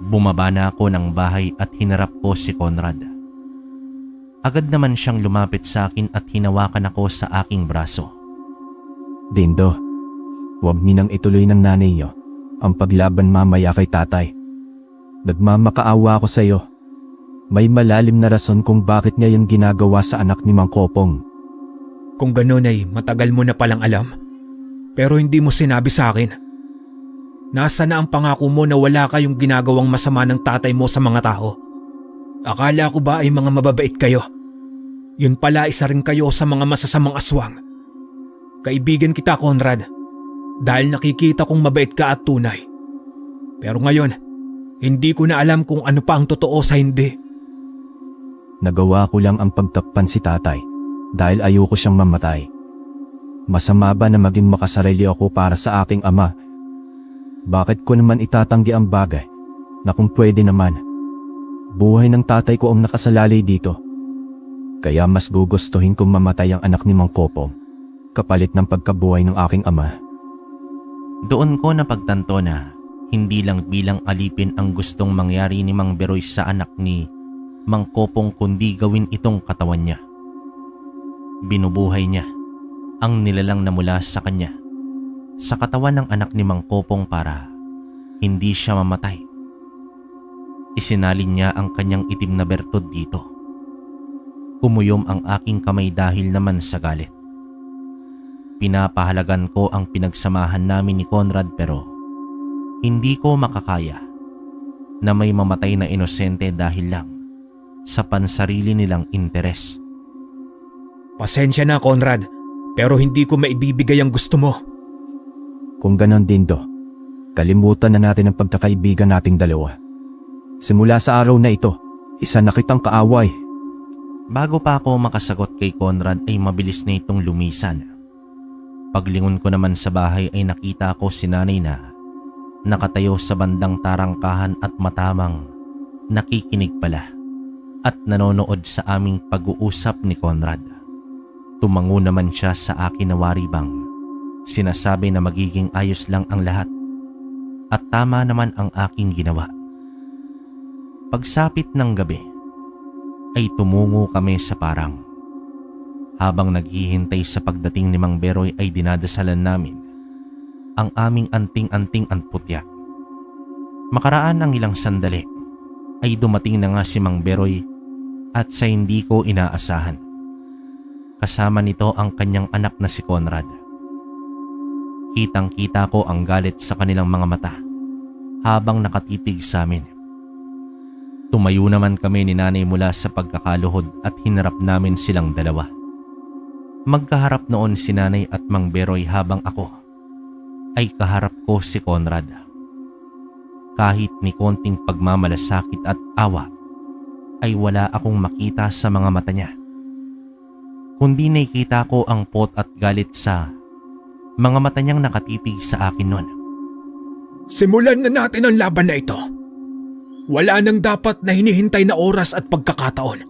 Bumaba na ako ng bahay at hinarap ko si Conrad. Agad naman siyang lumapit sa akin at hinawakan ako sa aking braso. Dindo, huwag ninang ituloy ng nanay niyo ang paglaban mamaya kay tatay. Nagmamakaawa ako sa iyo. May malalim na rason kung bakit niya yung ginagawa sa anak ni Mang Kopong. Kung gano'n ay matagal mo na palang alam. Pero hindi mo sinabi sa akin. Nasa na ang pangako mo na wala kayong ginagawang masama ng tatay mo sa mga tao? Akala ko ba ay mga mababait kayo? Yun pala isa rin kayo sa mga masasamang aswang. Kaibigan kita, Conrad, dahil nakikita kong mabait ka at tunay. Pero ngayon, hindi ko na alam kung ano pa ang totoo sa hindi. Nagawa ko lang ang pagtakpan si tatay dahil ayoko siyang mamatay. Masama ba na maging makasarili ako para sa aking ama? Bakit ko naman itatanggi ang bagay na kung pwede naman, buhay ng tatay ko ang nakasalalay dito. Kaya mas gugustuhin kong mamatay ang anak ni Mang Kopong kapalit ng pagkabuhay ng aking ama. Doon ko napagtanto na hindi lang bilang alipin ang gustong mangyari ni Mang Beroy sa anak ni Mang Kopong kundi gawin itong katawan niya. Binubuhay niya ang nilalang na mula sa kanya sa katawan ng anak ni Mang Kopong para hindi siya mamatay. Isinalin niya ang kanyang itim na bertod dito. Kumuyom ang aking kamay dahil naman sa galit. Pinapahalagan ko ang pinagsamahan namin ni Conrad pero hindi ko makakaya na may mamatay na inosente dahil lang sa pansarili nilang interes. Pasensya na, Conrad, pero hindi ko maibibigay ang gusto mo. Kung ganon Dindo, kalimutan na natin ang pagkakaibigan nating dalawa. Simula sa araw na ito, isa na kitang kaaway. Bago pa ako makasagot kay Conrad ay mabilis na itong lumisan. Paglingon ko naman sa bahay ay nakita ko si nanay na nakatayo sa bandang tarangkahan at matamang nakikinig pala at nanonood sa aming pag-uusap ni Conrad. Tumango naman siya sa akin na waribang sinasabi na magiging ayos lang ang lahat at tama naman ang aking ginawa. Pagsapit ng gabi ay tumungo kami sa parang. Habang naghihintay sa pagdating ni Mang Beroy ay dinadasalan namin ang aming anting-anting at putya. Makaraan ang ilang sandali ay dumating na nga si Mang Beroy at sa hindi ko inaasahan. Kasama nito ang kanyang anak na si Conrad. Kitang-kita ko ang galit sa kanilang mga mata habang nakatitig sa amin. Tumayo naman kami ni nanay mula sa pagkakaluhod at hinarap namin silang dalawa. Magkaharap noon si nanay at Mang Beroy habang ako ay kaharap ko si Conrad. Kahit ni konting pagmamalasakit at awa ay wala akong makita sa mga mata niya. Kundi nakita ko ang pot at galit sa mga mata niyang nakatitig sa akin noon. Simulan na natin ang laban na ito. Wala nang dapat na hinihintay na oras at pagkakataon.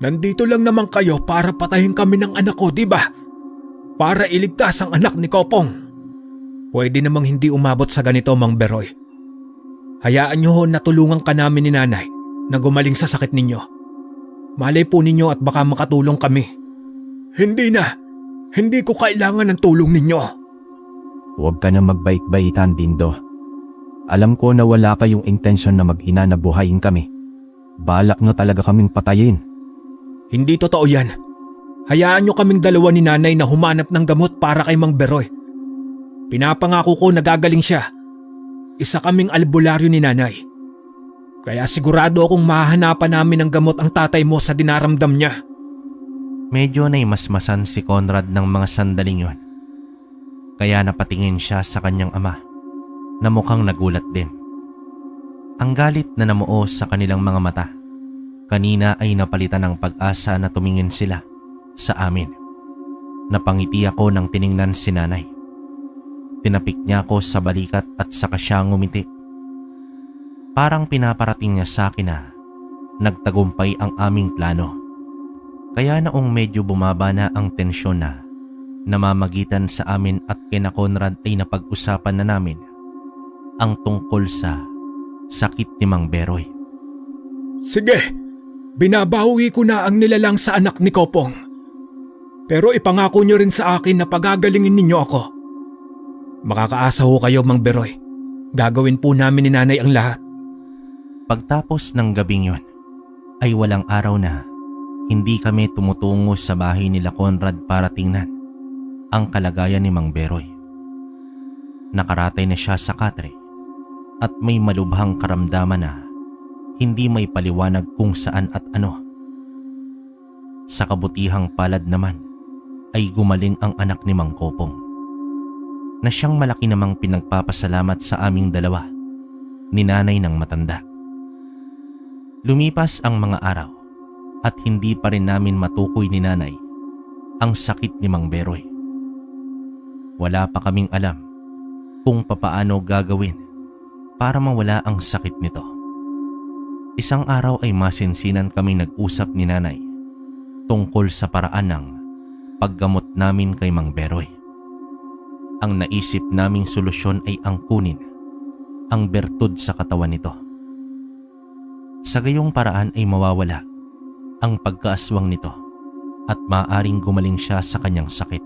Nandito lang naman kayo para patayin kami ng anak ko, di ba? Para iligtas ang anak ni Kopong. Pwede namang hindi umabot sa ganito, Mang Beroy. Hayaan niyo ho na tulungan ka namin ni nanay na gumaling sa sakit ninyo. Malay po ninyo at baka makatulong kami. Hindi na. Hindi ko kailangan ng tulong ninyo. Huwag ka na magbait-baitan, Dindo. Alam ko na wala kayong intensyon na mag-ina na buhayin kami. Balak na talaga kaming patayin. Hindi totoo yan. Hayaan nyo kaming dalawa ni nanay na humanap ng gamot para kay Mang Beroy. Pinapangako ko na gagaling siya. Isa kaming albularyo ni nanay. Kaya sigurado akong mahahanapan namin ng gamot ang tatay mo sa dinaramdam niya. Medyo naimasmasan si Conrad ng mga sandaling yon. Kaya napatingin siya sa kanyang ama na mukhang nagulat din. Ang galit na namuo sa kanilang mga mata kanina ay napalitan ng pag-asa na tumingin sila sa amin. Napangiti ako nang tiningnan si nanay. Tinapik niya ako sa balikat at saka siya ngumiti. Parang pinaparating niya sa akin na nagtagumpay ang aming plano. Kaya noong medyo bumaba na ang tensyon na namamagitan sa amin at kina Conrad ay napag-usapan na namin ang tungkol sa sakit ni Mang Beroy. Sige, binabawi ko na ang nilalang sa anak ni Kopong. Pero ipangako niyo rin sa akin na pagagalingin ninyo ako. Makakaasa ho kayo, Mang Beroy. Gagawin po namin ni Nanay ang lahat. Pagtapos ng gabing yon, ay walang araw na hindi kami tumutungo sa bahay nila Conrad para tingnan ang kalagayan ni Mang Beroy. Nakaratay na siya sa katre at may malubhang karamdaman na hindi may paliwanag kung saan at ano. Sa kabutihang palad naman ay gumaling ang anak ni Mang Kopong na siyang malaki namang pinagpapasalamat sa aming dalawa ni Nanay ng matanda. Lumipas ang mga araw at hindi pa rin namin matukoy ni Nanay ang sakit ni Mang Beroy. Wala pa kaming alam kung papaano gagawin para mawala ang sakit nito. Isang araw ay masinsinan kaming nag-usap ni Nanay tungkol sa paraan ng paggamot namin kay Mang Beroy. Ang naisip naming solusyon ay angkunin ang bertud sa katawan nito. Sa gayong paraan ay mawawala ang pagkaaswang nito at maaaring gumaling siya sa kanyang sakit.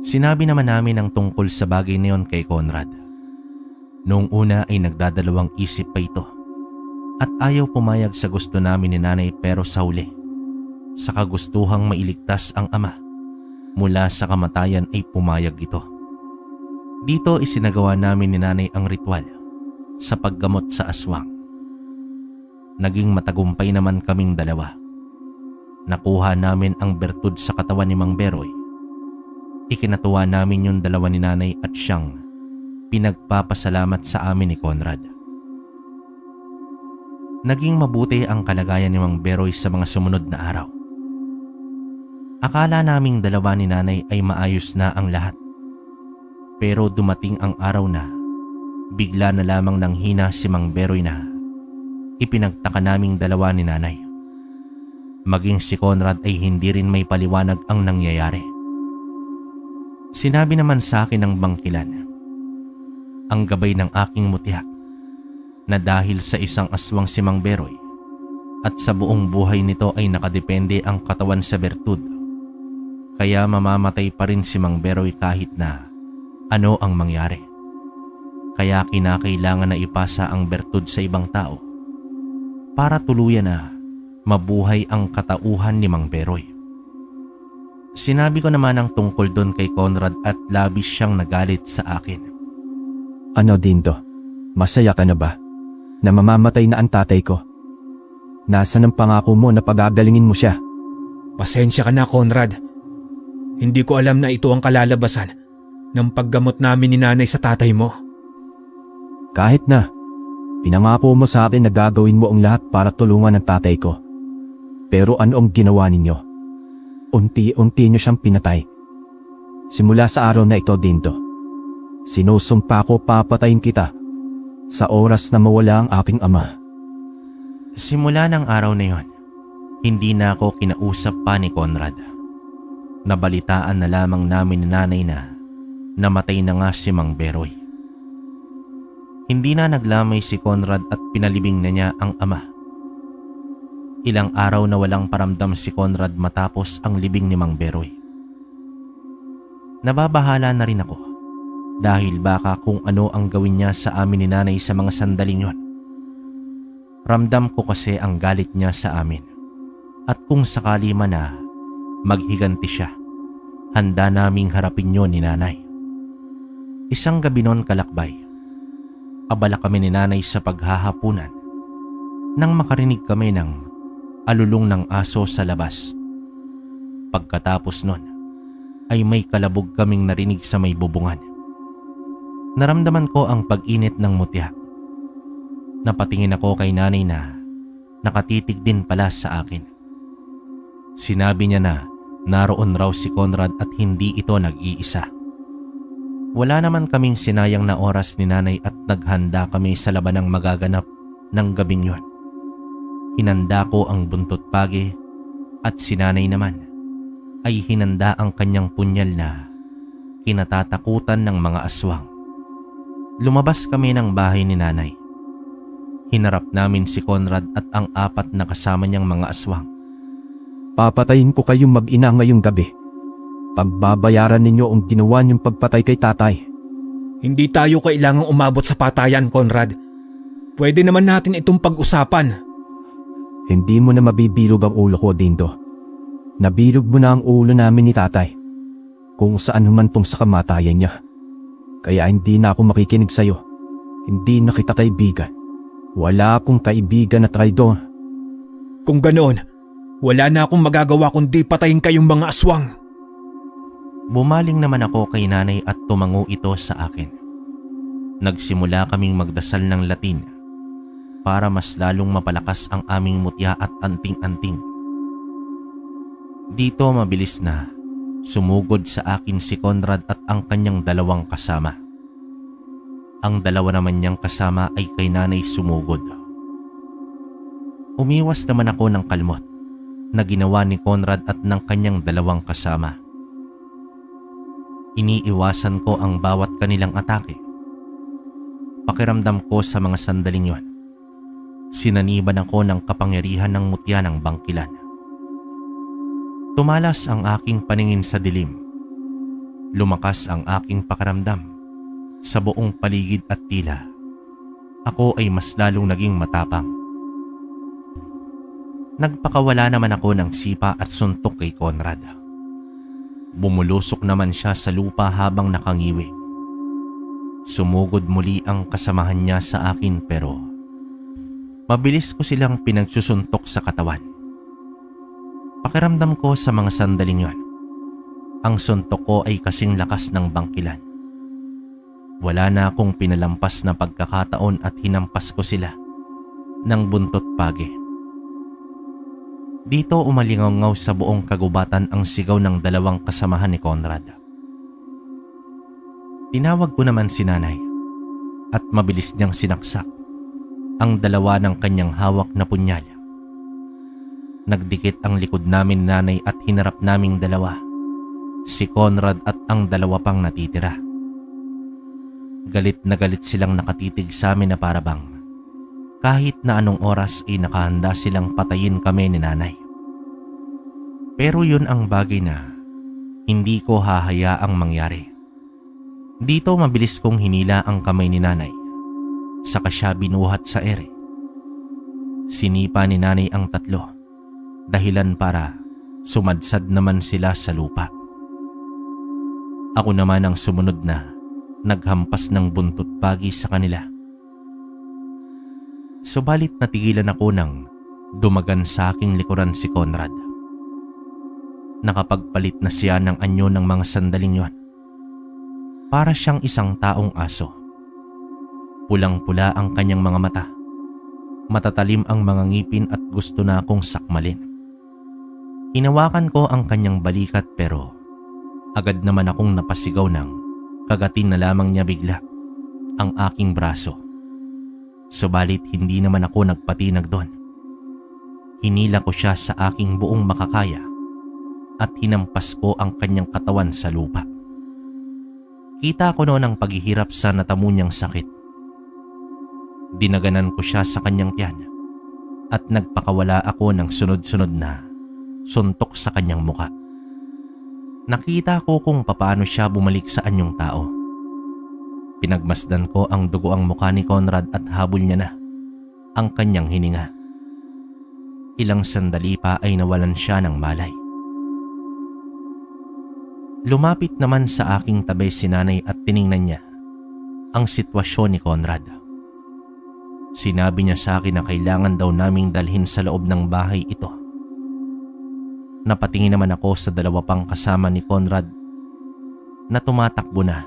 Sinabi naman namin ang tungkol sa bagay na yon kay Conrad. Noong una ay nagdadalawang isip pa ito at ayaw pumayag sa gusto namin ni Nanay, pero sa huli, sa kagustuhang mailigtas ang ama mula sa kamatayan ay pumayag ito. Dito isinagawa namin ni Nanay ang ritual sa paggamot sa aswang. Naging matagumpay naman kaming dalawa. Nakuha namin ang bertud sa katawan ni Mang Beroy. Ikinatuwa namin yung dalawa ni Nanay at siyang pinagpapasalamat sa amin ni Conrad. Naging mabuti ang kalagayan ni Mang Beroy sa mga sumunod na araw. Akala naming dalawa ni Nanay ay maayos na ang lahat. Pero dumating ang araw na bigla na lamang nang hina si Mang Beroy na ipinagtaka naming dalawa ni Nanay. Maging si Conrad ay hindi rin may paliwanag ang nangyayari. Sinabi naman sa akin ng bangkilan, ang gabay ng aking mutya, na dahil sa isang aswang si Mang Beroy at sa buong buhay nito ay nakadepende ang katawan sa bertud. Kaya mamamatay pa rin si Mang Beroy kahit na ano ang mangyari. Kaya kinakailangan na ipasa ang bertud sa ibang tao para tuluyan na mabuhay ang katauhan ni Mang Beroy. Sinabi ko naman ang tungkol doon kay Conrad at labis siyang nagalit sa akin. Ano Dindo? Masaya ka na ba? Na mamamatay na ang tatay ko? Nasaan ang pangako mo na pagagalingin mo siya? Pasensya ka na, Conrad. Hindi ko alam na ito ang kalalabasan ng paggamot namin ni Nanay sa tatay mo. Kahit na, pinangako mo sa akin na gagawin mo ang lahat para tulungan ang tatay ko. Pero ano ang ginawa ninyo? Unti-unti niyo siyang pinatay. Simula sa araw na ito, Dindo, sinusumpa ko papatayin kita sa oras na mawala ang aking ama. Simula ng araw na yon, hindi na ako kinausap pa ni Conrad. Nabalitaan na lamang namin ni Nanay na namatay na nga si Mang Beroy. Hindi na naglamay si Conrad at pinalibing na niya ang ama. Ilang araw na walang paramdam si Conrad matapos ang libing ni Mang Beroy. Nababahala na rin ako dahil baka kung ano ang gawin niya sa amin ni Nanay sa mga sandaling yon. Ramdam ko kasi ang galit niya sa amin at kung sakali man na maghiganti siya, handa naming harapin yon ni Nanay. Isang gabi noon kalakbay, abala kami ni Nanay sa paghahapunan nang makarinig kami ng alulong ng aso sa labas. Pagkatapos nun ay may kalabog kaming narinig sa may bubungan. Naramdaman ko ang pag-init ng mutya. Napatingin ako kay Nanay na nakatitig din pala sa akin. Sinabi niya na naroon raw si Conrad at hindi ito nag-iisa. Wala naman kaming sinayang na oras ni Nanay at naghanda kami sa labanang magaganap ng gabing yon. Hinanda ko ang buntot pagi at si Nanay naman ay hinanda ang kanyang punyal na kinatatakutan ng mga aswang. Lumabas kami ng bahay ni Nanay Hinarap namin si Conrad at ang 4 na kasama niyang mga aswang. Papatayin ko kayong mag-ina ngayong gabi. Pagbabayaran ninyo ang ginawa niyong pagpatay kay tatay. Hindi tayo kailangang umabot sa patayan, Conrad. Pwede naman natin itong pag-usapan. Hindi mo na mabibilog ang ulo ko, Dindo. Nabilog mo na ang ulo namin ni tatay. Kung saan humantong sa kamatayan niya. Kaya hindi na ako makikinig sa'yo. Hindi na kita kaibigan. Wala akong kaibigan na traidor. Kung ganoon, wala na akong magagawa kundi patayin kayong mga aswang. Bumaling naman ako kay nanay at tumango ito sa akin. Nagsimula kaming magdasal ng Latin para mas lalong mapalakas ang aming mutya at anting-anting. Dito mabilis na sumugod sa akin si Conrad at ang kanyang 2 kasama. Ang 2 naman niyang kasama ay kay nanay sumugod. Umiwas naman ako ng kalmot na ginawa ni Conrad at ng kanyang 2 kasama. Iniiwasan ko ang bawat kanilang atake. Pakiramdam ko sa mga sandaling yon, sinaniban ako ng kapangyarihan ng mutya ng bangkilan. Tumalas ang aking paningin sa dilim. Lumakas ang aking pakiramdam. Sa buong paligid at tila, ako ay mas lalong naging matapang. Nagpakawala naman ako ng sipa at suntok kay Conrad. Bumulusok naman siya sa lupa habang nakangiwi. Sumugod muli ang kasamahan niya sa akin pero mabilis ko silang pinagsusuntok sa katawan. Pakiramdam ko sa mga sandaling yon, ang suntok ko ay kasing lakas ng bangkilan. Wala na akong pinalampas na pagkakataon at hinampas ko sila ng buntot pagi. Dito umalingaw sa buong kagubatan ang sigaw ng 2 kasamahan ni Conrad. Tinawag ko naman si nanay at mabilis niyang sinaksak ang 2 ng kanyang hawak na punyal. Nagdikit ang likod namin ni nanay at hinarap naming 2, si Conrad at ang 2 pang natitira. Galit na galit silang nakatitig sa amin na parabang kahit na anong oras ay nakahanda silang patayin kami ni nanay. Pero yun ang bagay na hindi ko hahayaang mangyari. Dito mabilis kong hinila ang kamay ni nanay, saka siya binuhat sa ere. Sinipa ni nanay ang 3, dahilan para sumadsad naman sila sa lupa. Ako naman ang sumunod na naghampas ng buntot pagi sa kanila. Subalit natigilan ako nang dumagan sa aking likuran si Conrad. Nakapagpalit na siya ng anyo ng mga sandaling yon. Para siyang isang taong aso. Pulang-pula ang kanyang mga mata. Matatalim ang mga ngipin at gusto na akong sakmalin. Hinawakan ko ang kanyang balikat pero agad naman akong napasigaw ng kagatin na lamang niya bigla ang aking braso. Subalit hindi naman ako nagpatinag doon. Hinila ko siya sa aking buong makakaya at hinampas ko ang kanyang katawan sa lupa. Kita ko noon ang paghihirap sa natamo niyang sakit. Dinaganan ko siya sa kanyang tiyan at nagpakawala ako ng sunod-sunod na suntok sa kanyang muka. Nakita ko kung papaano siya bumalik sa anyong tao. Pinagmasdan ko ang dugoang mukha ni Conrad at habol niya na ang kanyang hininga. Ilang sandali pa ay nawalan siya ng malay. Lumapit naman sa aking tabi si nanay at tiningnan niya ang sitwasyon ni Conrad. Sinabi niya sa akin na kailangan daw naming dalhin sa loob ng bahay ito. Napatingin naman ako sa 2 pang kasama ni Conrad na tumatakbo na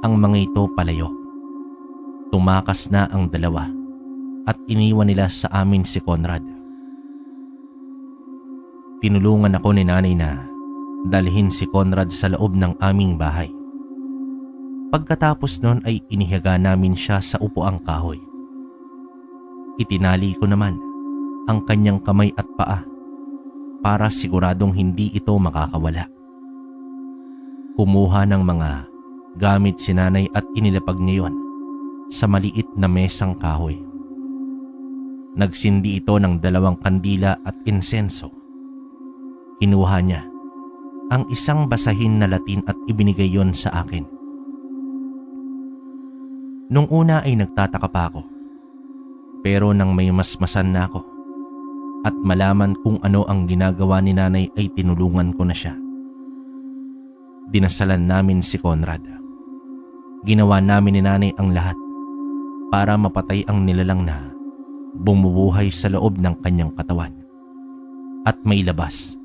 ang mga ito palayo. Tumakas na ang 2 at iniwan nila sa amin si Conrad. Tinulungan ako ni nanay na dalhin si Conrad sa loob ng aming bahay. Pagkatapos nun ay inihiga namin siya sa upuang kahoy. Itinali ko naman ang kanyang kamay at paa para siguradong hindi ito makakawala. Kumuha ng mga gamit si nanay at inilapag niya yon sa maliit na mesang kahoy. Nagsindi ito ng 2 kandila at insenso. Kinuha niya ang isang basahin na Latin at ibinigay yon sa akin. Nung una ay nagtataka pa ako. Pero nang may masmasan na ako at malaman kung ano ang ginagawa ni nanay ay tinulungan ko na siya. Dinasalan namin si Conrad. Ginawa namin ni nanay ang lahat para mapatay ang nilalang na bumubuhay sa loob ng kanyang katawan at mailabas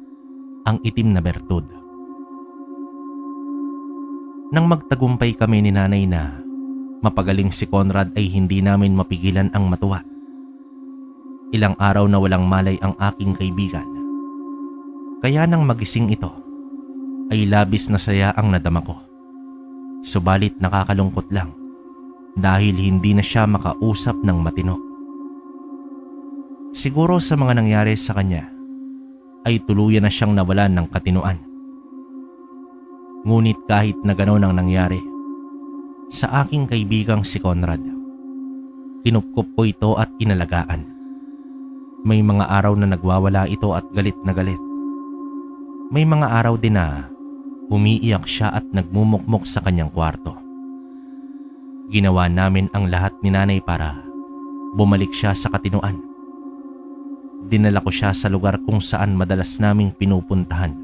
ang itim na bertud. Nang magtagumpay kami ni nanay na mapagaling si Conrad ay hindi namin mapigilan ang matuwa. Ilang araw na walang malay ang aking kaibigan. Kaya nang magising ito ay labis na saya ang nadama ko. Subalit nakakalungkot lang dahil hindi na siya makausap ng matino. Siguro sa mga nangyari sa kanya ay tuluyan na siyang nawalan ng katinoan. Ngunit kahit na gano'n ang nangyari sa aking kaibigang si Conrad, kinupkup ko ito at inalagaan. May mga araw na nagwawala ito at galit na galit. May mga araw din na umiiyak siya at nagmumukmok sa kanyang kwarto. Ginawa namin ang lahat ni nanay para bumalik siya sa katinoan. Dinala ko siya sa lugar kung saan madalas naming pinupuntahan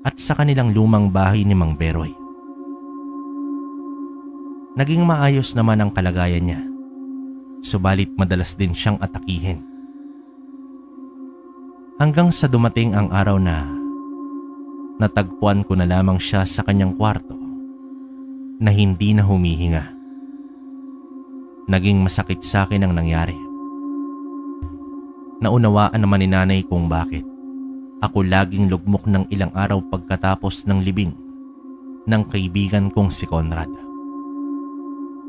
at sa kanilang lumang bahay ni Mang Beroy. Naging maayos naman ang kalagayan niya, subalit madalas din siyang atakihin. Hanggang sa dumating ang araw na natagpuan ko na lamang siya sa kanyang kwarto na hindi na humihinga. Naging masakit sa akin ang nangyari. Naunawaan naman ni nanay kung bakit ako laging lugmok ng ilang araw pagkatapos ng libing ng kaibigan kong si Conrad.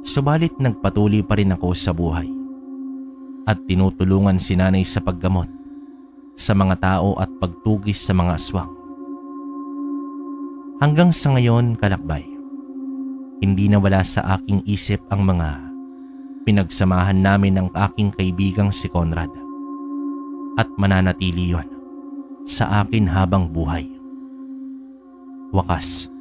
Subalit nagpatuloy pa rin ako sa buhay at tinutulungan si nanay sa paggamot sa mga tao at pagtugis sa mga aswang. Hanggang sa ngayon, kalakbay, hindi nawala sa aking isip ang mga pinagsamahan namin ng aking kaibigang si Conrad at mananatili yon sa akin habang buhay. Wakas,